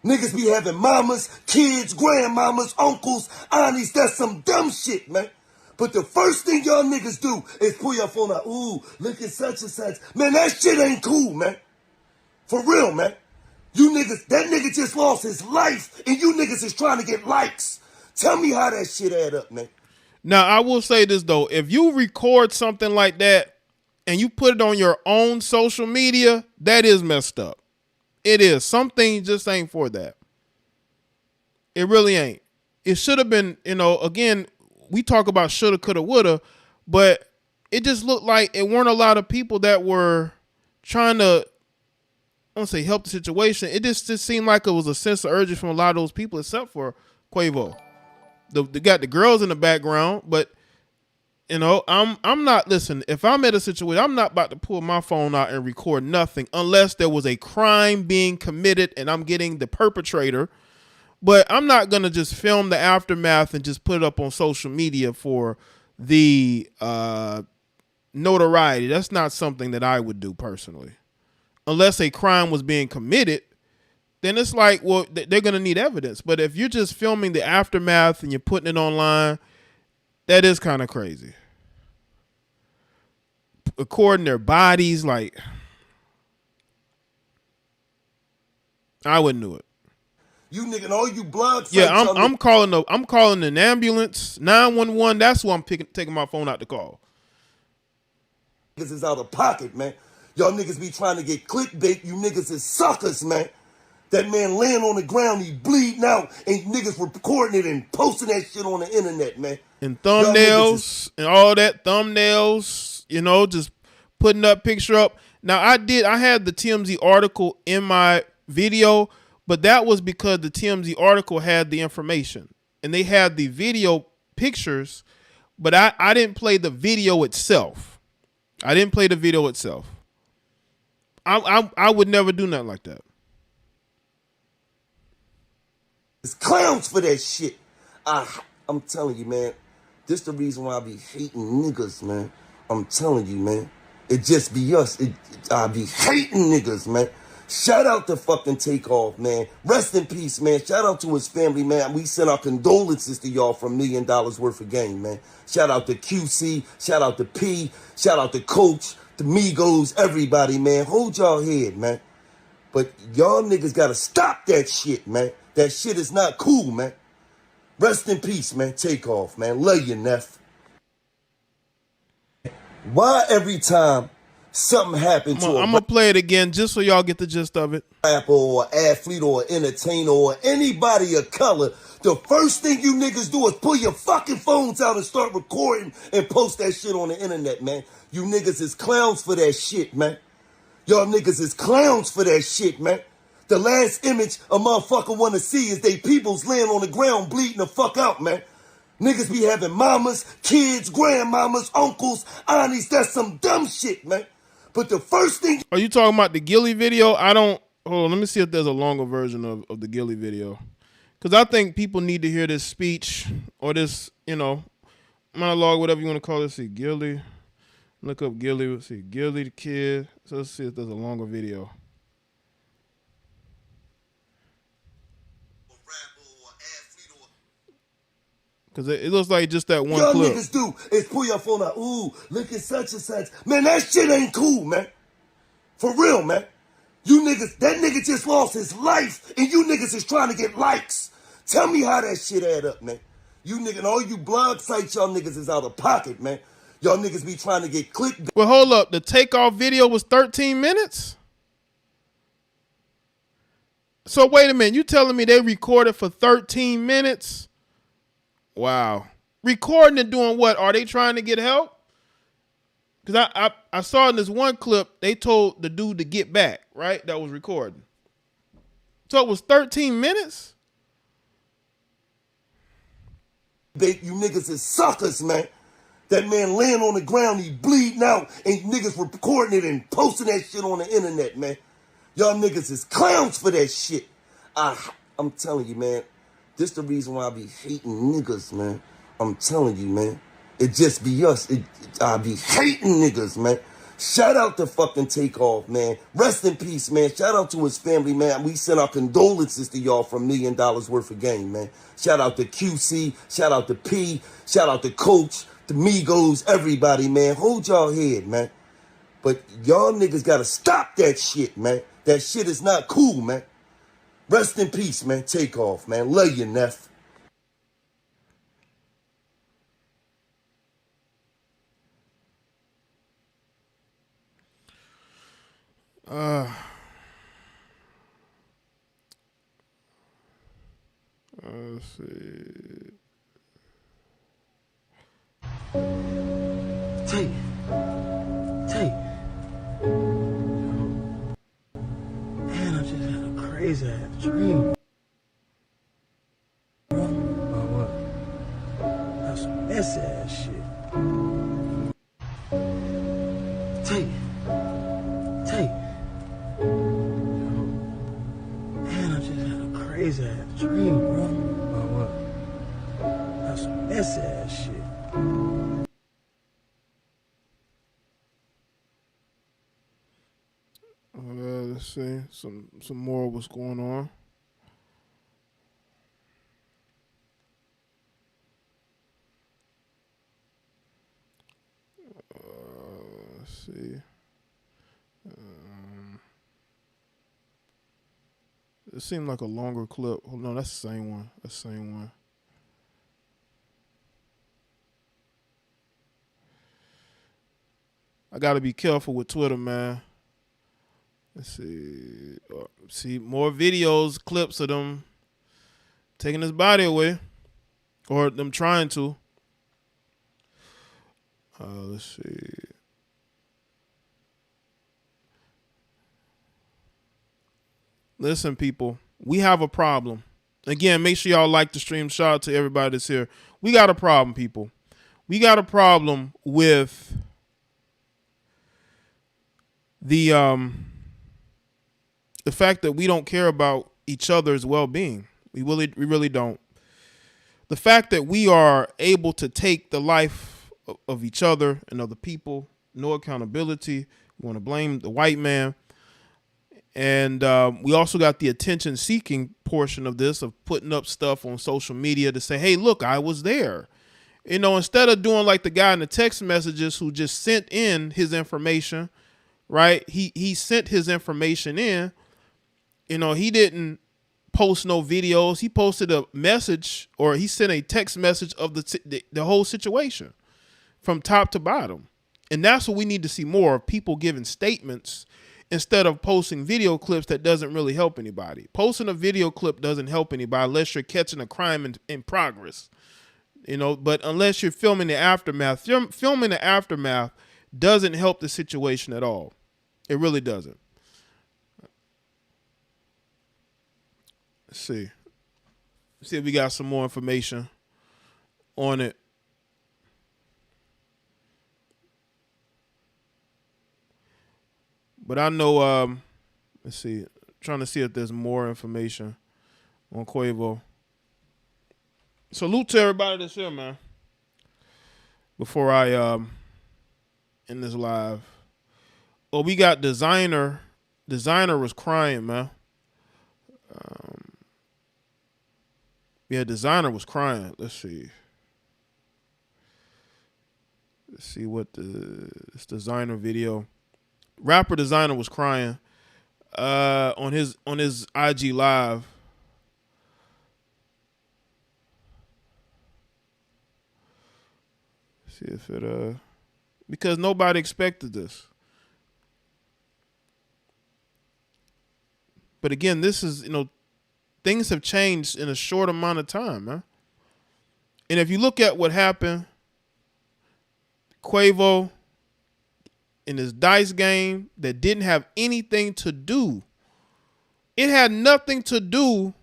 Niggas be having mamas, kids, grandmamas, uncles, aunties. That's some dumb shit, man. But the first thing y'all niggas do is pull your phone out. Ooh, look at such and such. Man, that shit ain't cool, man. For real, man. You niggas, that nigga just lost his life, and you niggas is trying to get likes. Tell me how that shit add up, man. Now, I will say this, though. If you record something like that and you put it on your own social media, that is messed up. It is. Some things just ain't for that. It really ain't. It should have been, again, we talk about shoulda, coulda, woulda, but it just looked like it weren't a lot of people that were trying to, I don't say help the situation. It just seemed like it was a sense of urgency from a lot of those people, except for Quavo. They got the girls in the background, but I'm not. Listen, if I'm at a situation, I'm not about to pull my phone out and record nothing unless there was a crime being committed and I'm getting the perpetrator. But I'm not going to just film the aftermath and just put it up on social media for the notoriety. That's not something that I would do personally. Unless a crime was being committed, then it's like, well, they're going to need evidence. But if you're just filming the aftermath and you're putting it online, that is kind of crazy. Recording their bodies, like, I wouldn't do it. You nigga, all you blood. Yeah, I'm calling an ambulance, 911. That's who I'm taking my phone out to call. Niggas is out of pocket, man. Y'all niggas be trying to get clickbait. You niggas is suckers, man. That man laying on the ground, he bleeding out, and niggas recording it and posting that shit on the internet, man. And thumbnails and all that, thumbnails, just putting up picture up. Now I had the TMZ article in my video, but that was because the TMZ article had the information. and they had the video pictures, but I didn't play the video itself. I didn't play the video itself. I would never do nothing like that. It's clowns for that shit. I'm telling you, man. This the reason why I be hating niggas, man. I'm telling you, man. It just be us. I be hating niggas, man. Shout out to fucking Takeoff, man. Rest in peace, man. Shout out to his family, man. We send our condolences to y'all for $1 million worth of game, man. Shout out to QC. Shout out to P. Shout out to Coach, the Migos, everybody, man. Hold y'all head, man. But y'all niggas gotta stop that shit, man. That shit is not cool, man. Rest in peace, man. Takeoff, man. Love you, Neff. Why every time something happened to I'm gonna play it again just so y'all get the gist of it. Rapper or athlete or entertainer or anybody of color, the first thing you niggas do is pull your fucking phones out and start recording and post that shit on the internet, man. You niggas is clowns for that shit, man. Y'all niggas is clowns for that shit, man. The last image a motherfucker wanna see is they peoples laying on the ground bleeding the fuck out, man. Niggas be having mamas, kids, grandmamas, uncles, aunties. That's some dumb shit, man. But the first thing... Are you talking about the Gilly video? I don't... Hold on, let me see if there's a longer version of the Gilly video. Because I think people need to hear this speech or this, monologue, whatever you want to call it. See, Gilly. Look up Gilly. Let's see, Gilly the kid. So let's see if there's a longer video. Because it looks like just that one Y'all clip. niggas do is pull your phone out. Ooh, look at such and such. Man, that shit ain't cool, man. For real, man. You niggas, that nigga just lost his life, and you niggas is trying to get likes. Tell me how that shit add up, man. You niggas, and all you blog sites, y'all niggas is out of pocket, man. Y'all niggas be trying to get clickbait. Well, hold up. The Takeoff video was 13 minutes? So wait a minute. You telling me they recorded for 13 minutes? Wow. Recording and doing what? Are they trying to get help? Because I saw in this one clip, they told the dude to get back, right? That was recording. So it was 13 minutes? You niggas is suckers, man. That man laying on the ground, he bleeding out, and niggas recording it and posting that shit on the internet, man. Y'all niggas is clowns for that shit. I'm telling you, man. This the reason why I be hating niggas, man. I'm telling you, man. It just be us. I be hating niggas, man. Shout out to fucking Takeoff, man. Rest in peace, man. Shout out to his family, man. We send our condolences to y'all for $1 million worth of game, man. Shout out to QC. Shout out to P. Shout out to Coach, the Migos, everybody, man. Hold y'all head, man. But y'all niggas gotta stop that shit, man. That shit is not cool, man. Rest in peace, man. Takeoff, man. Love you, Neff. Let's see. Take. Man, I just had a crazy ass dream. Bro, about what? That's some messy ass shit. Take. Man, I just had a crazy ass dream, bro. About what? That's some messy ass shit. Let's see some more of what's going on. Let's see. It seemed like a longer clip. Oh, no, that's the same one. That's the same one. I got to be careful with Twitter, man. Let's see. See more videos, clips of them taking his body away, or them trying to. Let's see. Listen, people, we have a problem. Again, make sure y'all like the stream. Shout out to everybody that's here. We got a problem, people. We got a problem with the fact that we don't care about each other's well-being. We really don't. The fact that we are able to take the life of each other and other people, no accountability. We want to blame the white man. And we also got the attention-seeking portion of this, of putting up stuff on social media to say, hey, look, I was there. You know, instead of doing like the guy in the text messages who just sent in his information, right? He sent his information in. You know, he didn't post no videos. He posted a message, or he sent a text message of the whole situation from top to bottom. And that's what we need to see more of, people giving statements instead of posting video clips that doesn't really help anybody. Posting a video clip doesn't help anybody unless you're catching a crime in progress. You know, but unless you're filming the aftermath, filming the aftermath doesn't help the situation at all. It really doesn't. Let's see. Let's see if we got some more information on it. But I know, let's see, trying to see if there's more information on Quavo. Salute to everybody that's here, man. Before I end this live. Oh, we got Designer. Designer was crying, man. Yeah, Designer was crying. Let's see. Let's see what this Designer video. Rapper Designer was crying on his IG live. See if it because nobody expected this. But again, this is, you know, things have changed in a short amount of time, man. And if you look at what happened, Quavo in his dice game that didn't have anything to do. It had nothing to do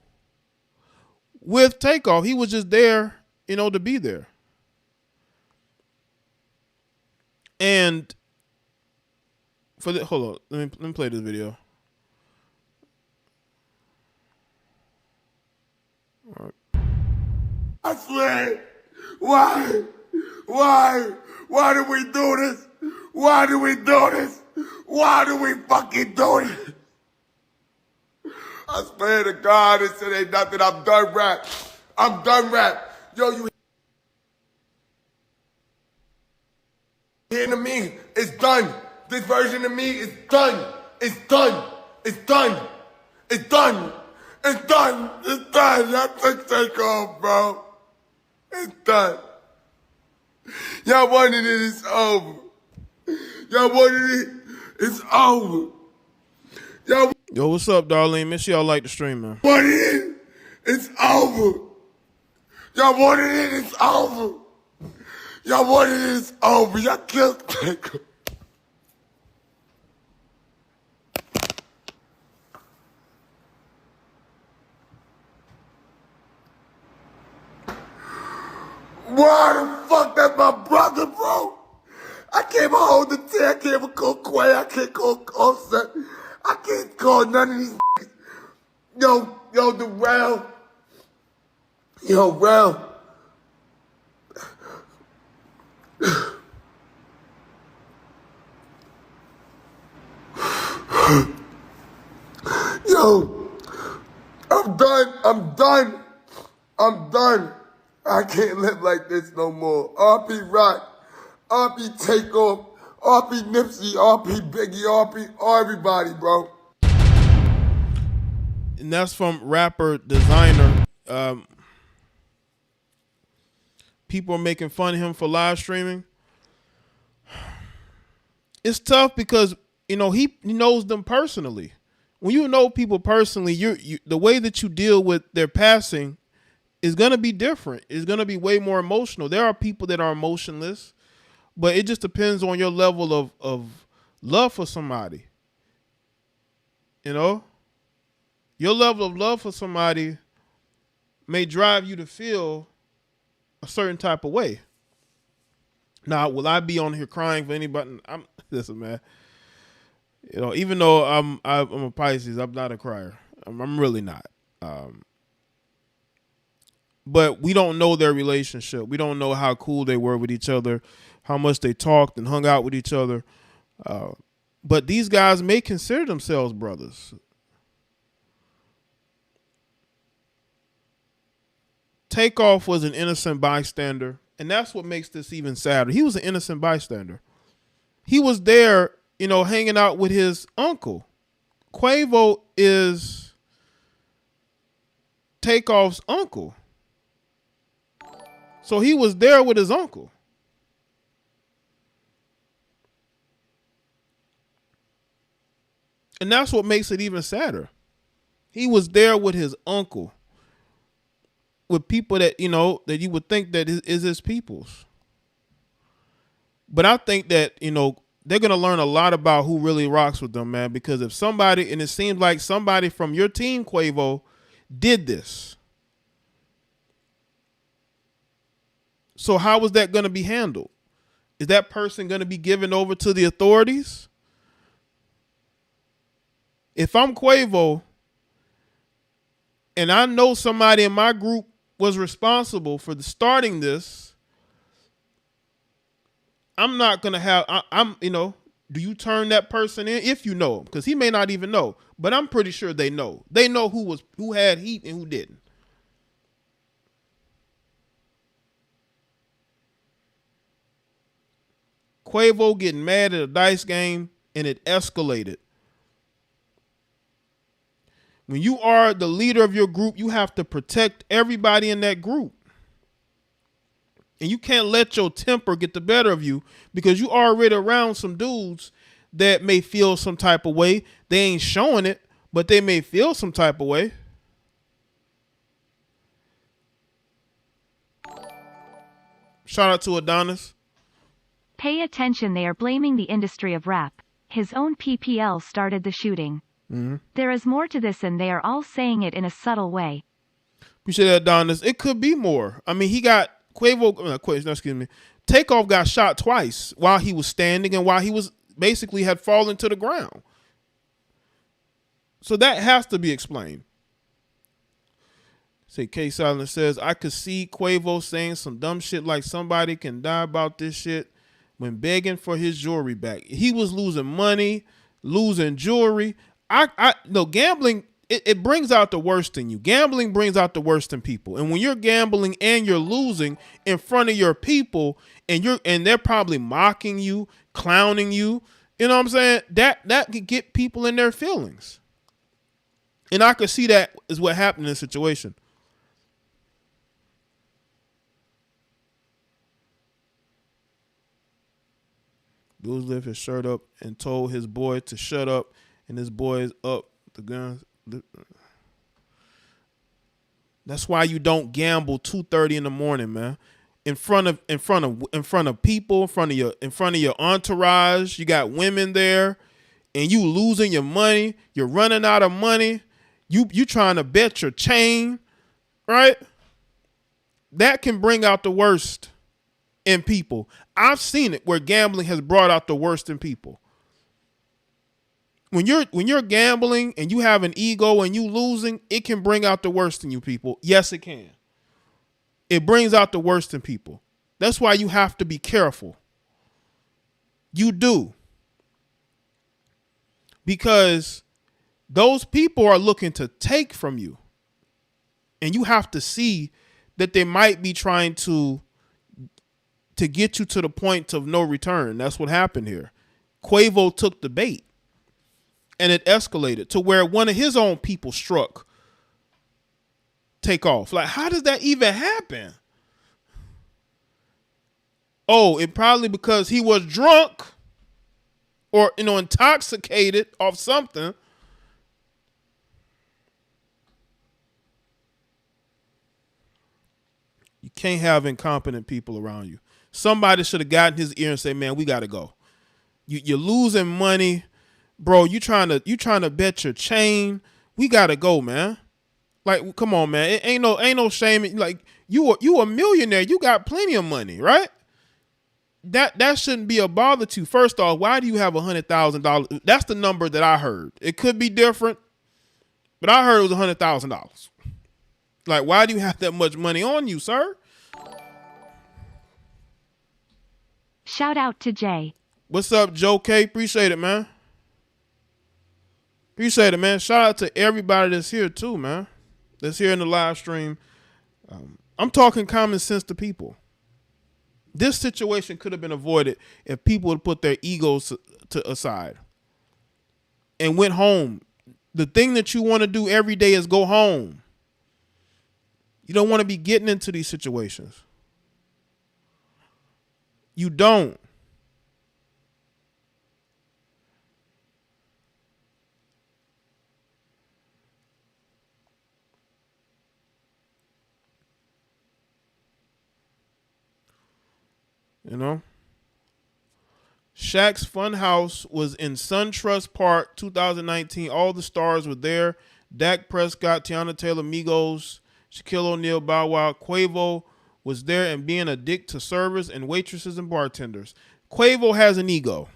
with Takeoff. He was just there, you know, to be there. And for the, hold on, let me play this video. All right. I swear, why do we do this? Why do we do this? Why do we fucking do it? I swear to God, this shit ain't nothing. I'm done rap. I'm done rap. Yo, you hearing me? It's done. This version of me is done. It's done. It's done. It's done. It's done. It's done. Y'all took Takeoff, bro. It's done. Y'all wanted it. It's over. Y'all wanted it. It's over. Y'all. Yo, what's up, Darlene? Make sure y'all like the stream, man. Wanted it. It's over. Y'all wanted it. It's over. Y'all wanted it. It's over. Y'all killed Takeoff. Why the fuck that's my brother, bro? I can't hold the T, I can't call Quay, I can't call Offset, I can't call none of these niggas. Yo, the round. Yo, round. Yo, I'm done. I can't live like this no more. RP Rock, RP Takeoff, RP Nipsey, RP Biggie, RP everybody, bro. And that's from rapper Designer. People are making fun of him for live streaming. It's tough because, you know, he knows them personally. When you know people personally, you the way that you deal with their passing is going to be different. It's going to be way more emotional. There are people that are emotionless, but it just depends on your level of love for somebody. You know? Your level of love for somebody may drive you to feel a certain type of way. Now, will I be on here crying for anybody? Listen, man. You know, even though I'm a Pisces, I'm not a crier. I'm really not. But we don't know their relationship. We don't know how cool they were with each other, how much they talked and hung out with each other. But these guys may consider themselves brothers. Takeoff was an innocent bystander, and that's what makes this even sadder. He was an innocent bystander. He was there, you know, hanging out with his uncle. Quavo is Takeoff's uncle. So he was there with his uncle. And that's what makes it even sadder. He was there with his uncle. With people that, you know, that you would think that is his peoples. But I think that, you know, they're going to learn a lot about who really rocks with them, man. Because if somebody, and it seems like somebody from your team, Quavo, did this. So how is that going to be handled? Is that person going to be given over to the authorities? If I'm Quavo and I know somebody in my group was responsible for starting this, I'm not going to have, you know, do you turn that person in if you know him? Because he may not even know, but I'm pretty sure they know. They know who had heat and who didn't. Quavo getting mad at a dice game and it escalated. When you are the leader of your group, you have to protect everybody in that group. And you can't let your temper get the better of you because you already around some dudes that may feel some type of way. They ain't showing it, but they may feel some type of way. Shout out to Adonis. Pay attention, they are blaming the industry of rap. His own PPL started the shooting. Mm-hmm. There is more to this and they are all saying it in a subtle way. Appreciate that, Adonis. It could be more. I mean, he got Takeoff got shot twice while he was standing and while he was basically had fallen to the ground. So that has to be explained. Say K Silence says, I could see Quavo saying some dumb shit like somebody can die about this shit when begging for his jewelry back. He was losing money, losing jewelry. No, gambling, it brings out the worst in you. Gambling brings out the worst in people. And when you're gambling and you're losing in front of your people and they're probably mocking you, clowning you, you know what I'm saying? That could get people in their feelings. And I could see that is what happened in this situation. Dudes lift his shirt up and told his boy to shut up, and his boy is up the guns. That's why you don't gamble 2:30 in the morning, man. In front of people, in front of your entourage. You got women there, and you losing your money. You're running out of money. You trying to bet your chain, right? That can bring out the worst in people. I've seen it where gambling has brought out the worst in people. When you're gambling and you have an ego and you losing, it can bring out the worst in you people. Yes, it can. It brings out the worst in people. That's why you have to be careful. You do. Because those people are looking to take from you. And you have to see that they might be trying to get you to the point of no return. That's what happened here. Quavo took the bait. And it escalated to where one of his own people struck Takeoff. Like, how does that even happen? Oh, it probably because he was drunk or, intoxicated off something. You can't have incompetent people around you. Somebody should have gotten his ear and say, man, we got to go. You're losing money. Bro, you trying to bet your chain. We got to go, man. Like, come on, man. It ain't no shame. Like, you a millionaire. You got plenty of money, right? That shouldn't be a bother to you. First off, why do you have $100,000? That's the number that I heard. It could be different, but I heard it was $100,000. Like, why do you have that much money on you, sir? Shout out to Jaye. What's up, Joe K? Appreciate it, man. Appreciate it, man. Shout out to everybody that's here too, man. That's here in the live stream. I'm talking common sense to people. This situation could have been avoided if people would put their egos to aside and went home. The thing that you want to do every day is go home. You don't want to be getting into these situations. You don't. You know? Shaq's Funhouse was in SunTrust Park 2019. All the stars were there. Dak Prescott, Tiana Taylor, Migos, Shaquille O'Neal, Bow Wow. Quavo was there and being a dick to servers and waitresses and bartenders. Quavo has an ego.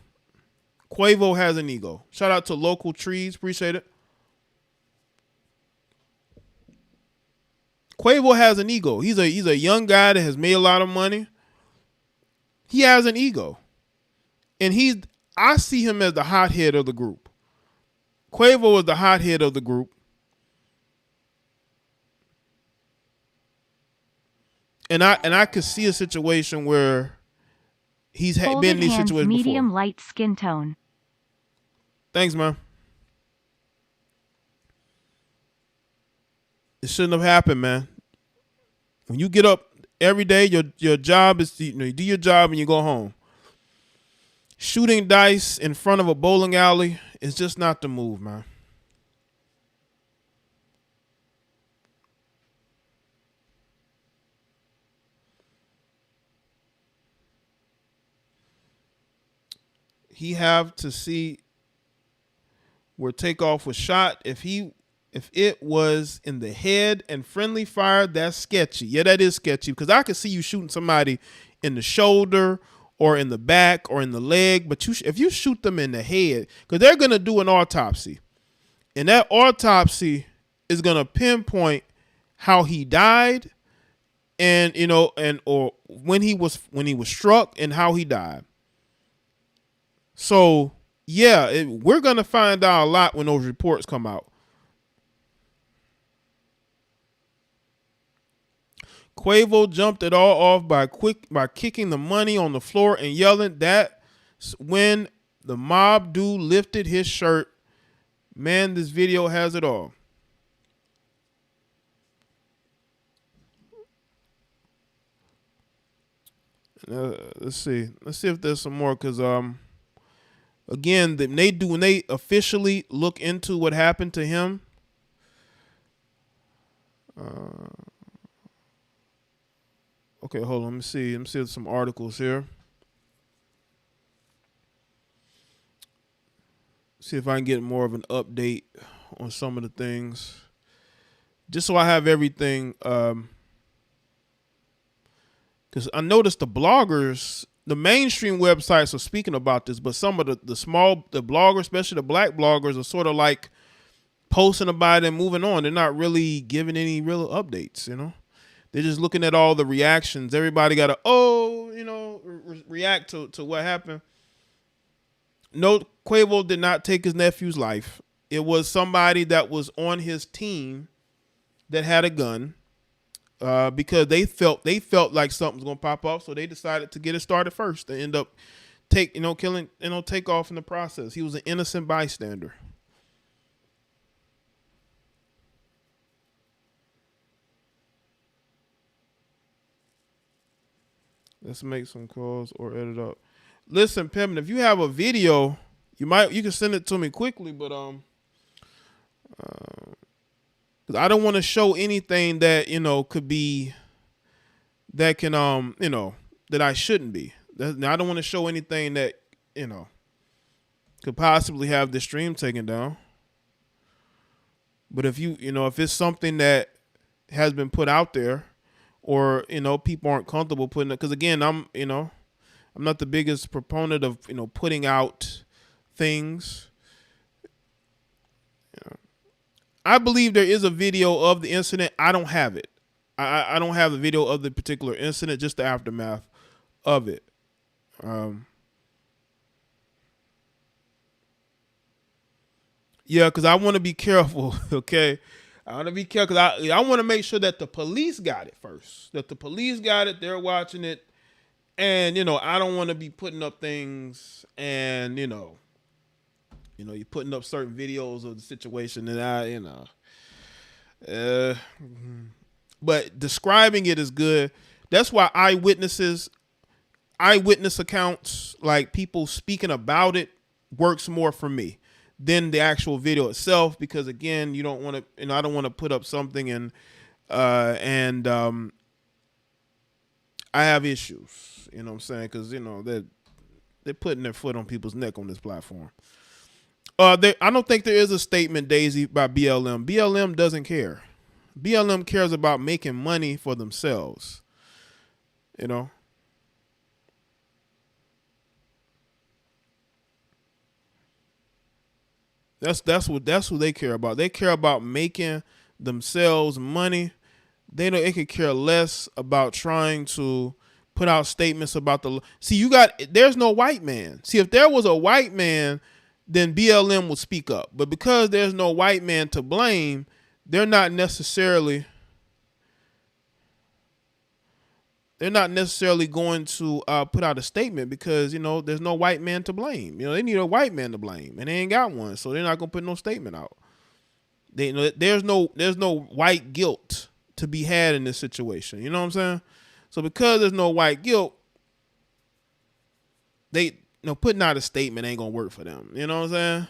Quavo has an ego. Shout out to Local Trees. Appreciate it. Quavo has an ego. He's a young guy that has made a lot of money. He has an ego. And I see him as the hothead of the group. Quavo is the hothead of the group. And I could see a situation where he's been in these situations medium before. Light skin tone. Thanks, man. It shouldn't have happened, man. When you get up every day, your job is to, you do your job and you go home. Shooting dice in front of a bowling alley is just not the move, man. He have to see where Takeoff was shot. If it was in the head and friendly fire, that's sketchy. Yeah, that is sketchy because I could see you shooting somebody in the shoulder or in the back or in the leg. But if you shoot them in the head, because they're going to do an autopsy. And that autopsy is going to pinpoint how he died and, or when he was struck and how he died. So, yeah, we're going to find out a lot when those reports come out. Quavo jumped it all off by kicking the money on the floor and yelling. That's when the mob dude lifted his shirt. Man, this video has it all. Let's see if there's some more because again, when they officially look into what happened to him. Okay, hold on. Let me see. Let me see some articles here. See if I can get more of an update on some of the things. Just so I have everything. Because I noticed the bloggers, the mainstream websites are speaking about this, but some of the bloggers, especially the black bloggers, are sort of like posting about it and moving on. They're not really giving any real updates, They're just looking at all the reactions. Everybody got to, react to what happened. No, Quavo did not take his nephew's life. It was somebody that was on his team that had a gun because they felt like something was going to pop off, so they decided to get it started first. They end up killing, Takeoff in the process. He was an innocent bystander. Let's make some calls or edit up. Listen, Pimpin', if you have a video, you can send it to me quickly, but because I don't want to show anything that could be that can that I shouldn't be. I don't want to show anything that could possibly have the stream taken down. But if if it's something that has been put out there, or people aren't comfortable putting it, because again, I'm not the biggest proponent of putting out things. I believe there is a video of the incident. I don't have it. I don't have the video of the particular incident, just the aftermath of it. Yeah, because I want to be careful, okay? I want to be careful because I want to make sure that the police got it first. That the police got it, they're watching it, and I don't want to be putting up things, and you're putting up certain videos of the situation, and but describing it is good. That's why eyewitness accounts, like people speaking about it, works more for me than the actual video itself, because again, you don't want to, I don't want to put up something and I have issues, what I'm saying, because they're putting their foot on people's neck on this platform. I don't think there is a statement, Daisy, by BLM. BLM doesn't care. BLM cares about making money for themselves. That's what they care about. They care about making themselves money. They could care less about trying to put out statements about there's no white man. See, if there was a white man, then BLM would speak up. But because there's no white man to blame, they're not necessarily going to put out a statement, because there's no white man to blame. They need a white man to blame, and they ain't got one, so they're not gonna put no statement out. There's no white guilt to be had in this situation. You know what I'm saying? So because there's no white guilt, they putting out a statement ain't gonna work for them. You know what I'm saying?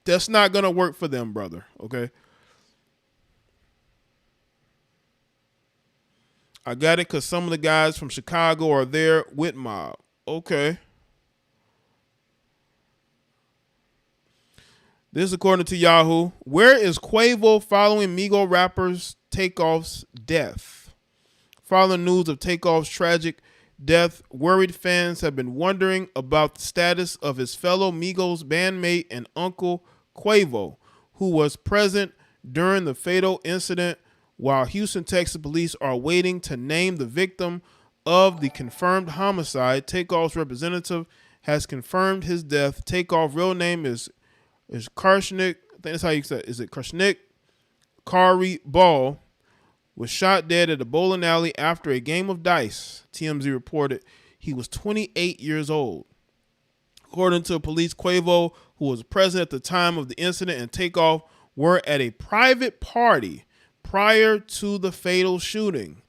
That's not gonna work for them, brother. Okay. I got it because some of the guys from Chicago are there with mob. Okay. This is according to Yahoo. Where is Quavo following Migo rappers Takeoff's death? Following news of Takeoff's tragic death, worried fans have been wondering about the status of his fellow Migos bandmate and uncle Quavo, who was present during the fatal incident. While Houston, Texas police are waiting to name the victim of the confirmed homicide, Takeoff's representative has confirmed his death. Takeoff real name is Karshnik. I think that's how you say it. Is it Karshnik? Kari Ball was shot dead at a bowling alley after a game of dice. TMZ reported he was 28 years old. According to police, Quavo, who was present at the time of the incident, and Takeoff were at a private party prior to the fatal shooting.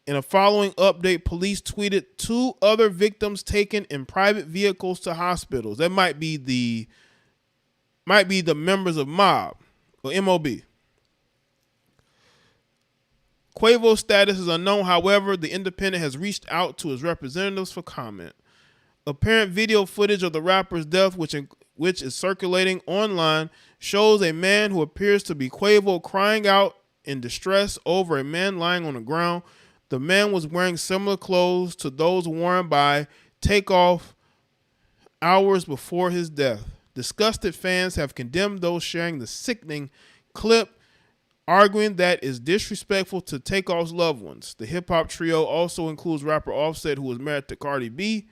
In a following update, police tweeted 2 other victims taken in private vehicles to hospitals. That might be the members of MOB or MOB. Quavo's status is unknown. However, the Independent has reached out to his representatives for comment. Apparent video footage of the rapper's death, which is circulating online, shows a man who appears to be Quavo crying out in distress over a man lying on the ground. The man was wearing similar clothes to those worn by Takeoff hours before his death. Disgusted fans have condemned those sharing the sickening clip, arguing that is disrespectful to Takeoff's loved ones. The hip-hop trio also includes rapper Offset, who was married to Cardi B.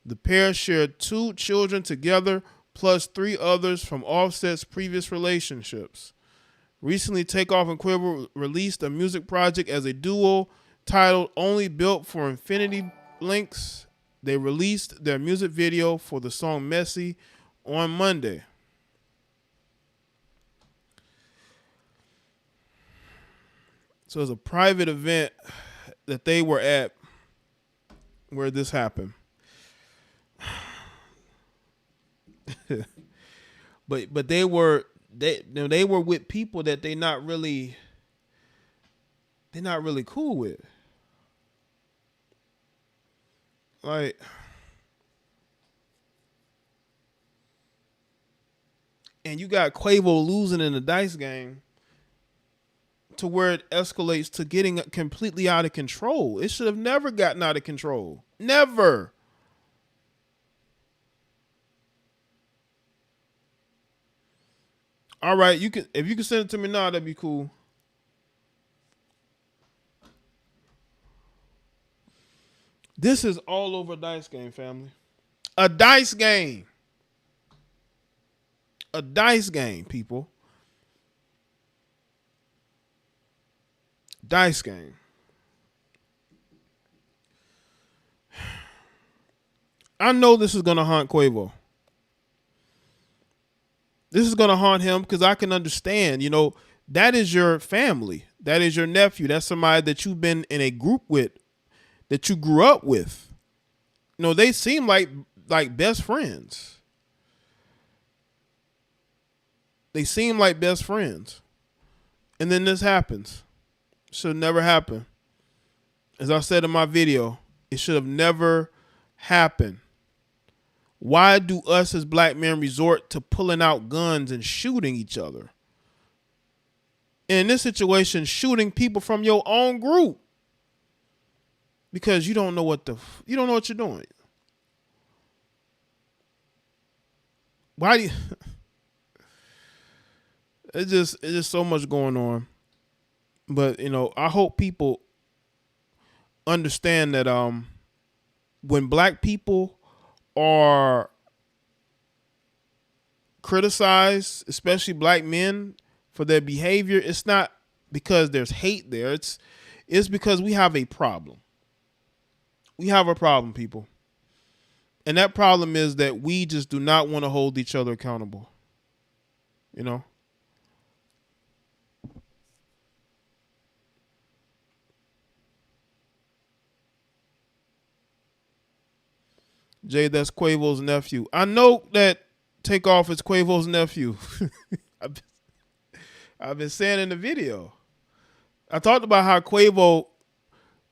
The pair shared 2 children together, plus 3 others from Offset's previous relationships. Recently, Takeoff and Quavo released a music project as a duo titled Only Built for Infinity Links. They released their music video for the song Messy on Monday. So it's a private event that they were at where this happened. but they were with people that they're not really cool with. Like, and you got Quavo losing in the dice game to where it escalates to getting completely out of control. It should have never gotten out of control. Never. All right, if you can send it to me now, that'd be cool. This is all over a dice game, family. A dice game. A dice game, people. Dice game. I know this is going to haunt Quavo. This is going to haunt him because I can understand, that is your family. That is your nephew. That's somebody that you've been in a group with, that you grew up with. They seem like best friends. They seem like best friends. And then this happens. Should have never happened. As I said in my video, it should have never happened. Why do us as black men resort to pulling out guns and shooting each other? And in this situation, shooting people from your own group. Because you don't know what you're doing. Why do you it's just so much going on. But I hope people understand that when black people are criticized, especially black men, for their behavior, it's not because there's hate there. It's because we have a problem. We have a problem, people. And that problem is that we just do not want to hold each other accountable. Jay, that's Quavo's nephew. I know that Takeoff is Quavo's nephew. I've been saying in the video. I talked about how Quavo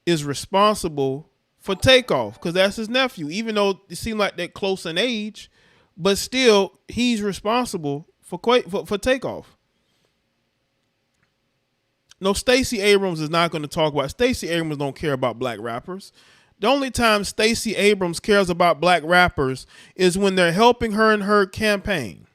is responsible for Takeoff because that's his nephew. Even though it seemed like they're close in age, but still he's responsible for Takeoff. No, Stacey Abrams is not going to talk about. Stacey Abrams don't care about black rappers. The only time Stacey Abrams cares about black rappers is when they're helping her in her campaign.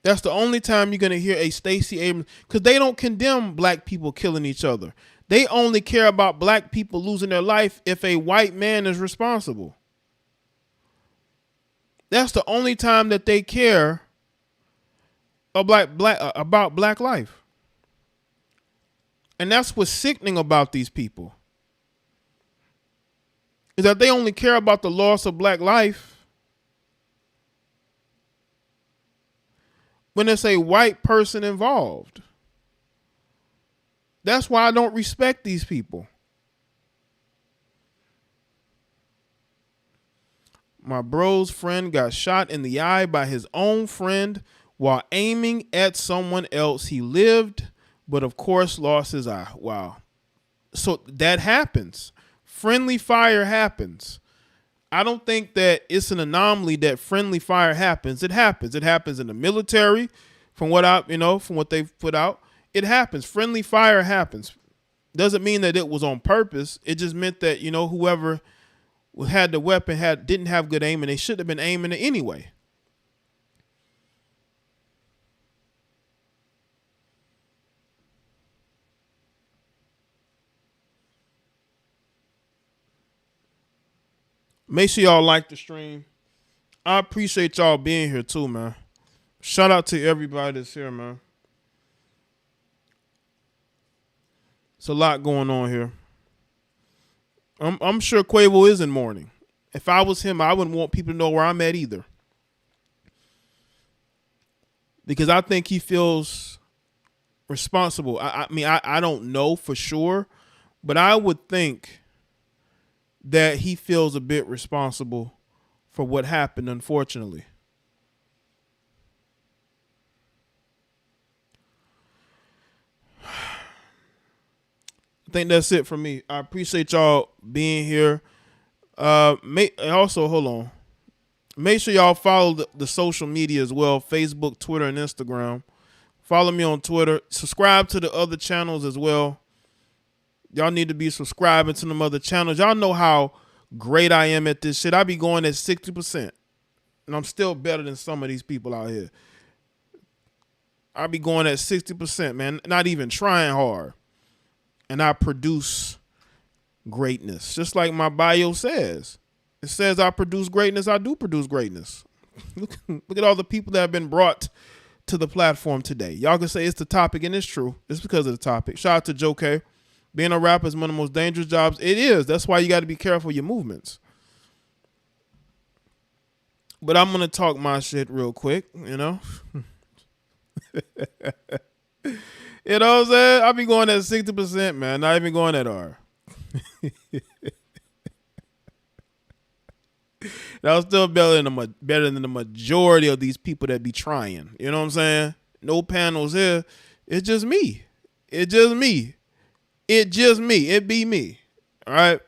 That's the only time you're going to hear a Stacey Abrams, because they don't condemn black people killing each other. They only care about black people losing their life if a white man is responsible. That's the only time that they care about black life. And that's what's sickening about these people, is that they only care about the loss of black life when it's a white person involved. That's why I don't respect these people. My bro's friend got shot in the eye by his own friend while aiming at someone else. He lived, but of course lost his eye. Wow. So that happens. Friendly fire happens. I don't think that it's an anomaly that friendly fire happens. It happens. It happens in the military, from what they've put out. It happens. Friendly fire happens. Doesn't mean that it was on purpose. It just meant that, whoever had the weapon didn't have good aim, and they should have been aiming it anyway. Make sure y'all like the stream. I appreciate y'all being here too, man. Shout out to everybody that's here, man. It's a lot going on here. I'm sure Quavo is in mourning. If I was him, I wouldn't want people to know where I'm at either. Because I think he feels responsible. I don't know for sure, but I would think that he feels a bit responsible for what happened, unfortunately. I think that's it for me. I appreciate y'all being here. Also, hold on. Make sure y'all follow the social media as well, Facebook, Twitter, and Instagram. Follow me on Twitter. Subscribe to the other channels as well. Y'all need to be subscribing to them other channels. Y'all know how great I am at this shit. I be going at 60%. And I'm still better than some of these people out here. I be going at 60%, man. Not even trying hard. And I produce greatness. Just like my bio says. It says I produce greatness. I do produce greatness. Look at all the people that have been brought to the platform today. Y'all can say it's the topic, and it's true. It's because of the topic. Shout out to Joe K. Being a rapper is one of the most dangerous jobs. It is. That's why you got to be careful of your movements. But I'm going to talk my shit real quick, you know. You know what I'm saying? I be going at 60%, man. Not even going at R. That was still better than the majority of these people that be trying. You know what I'm saying? No panels here. It's just me. It's just me. It just me. It be me. All right?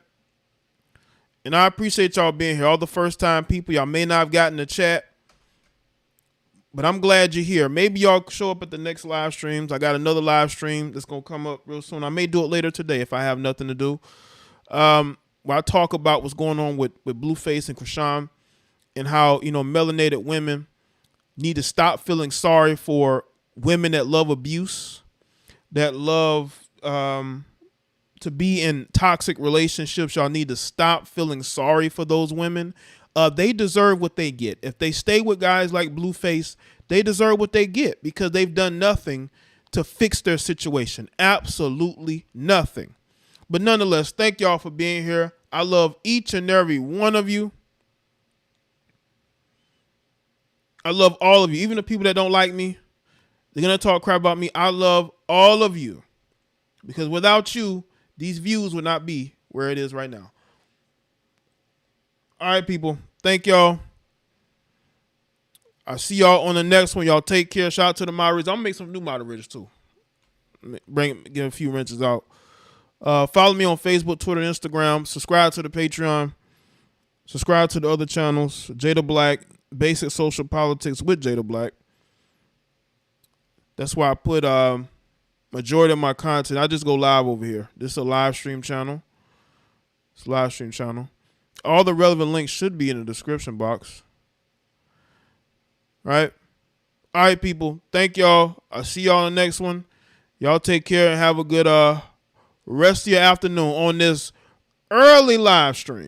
And I appreciate y'all being here. All the first time people, y'all may not have gotten the chat, but I'm glad you're here. Maybe y'all show up at the next live streams. I got another live stream that's going to come up real soon. I may do it later today if I have nothing to do. Where I talk about what's going on with Blueface and Krishan and how, you know, melanated women need to stop feeling sorry for women that love abuse, that love to be in toxic relationships. Y'all need to stop feeling sorry for those women. They deserve what they get. If they stay with guys like Blueface, they deserve what they get because they've done nothing to fix their situation. Absolutely nothing. But nonetheless, thank y'all for being here. I love each and every one of you. I love all of you. Even the people that don't like me, they're going to talk crap about me. I love all of you. Because without you, these views would not be where it is right now. All right, people. Thank y'all. I'll see y'all on the next one. Y'all take care. Shout out to the moderators. I'm going to make some new moderators too. Get a few wrenches out. Follow me on Facebook, Twitter, and Instagram. Subscribe to the Patreon. Subscribe to the other channels. Jada Black, Basic Social Politics with Jada Black. That's why I put majority of my content. I just go live over here. This is a live stream channel. It's a live stream channel. All the relevant links should be in the description box. Right? All right, people. Thank y'all. I'll see y'all on the next one. Y'all take care and have a good rest of your afternoon on this early live stream.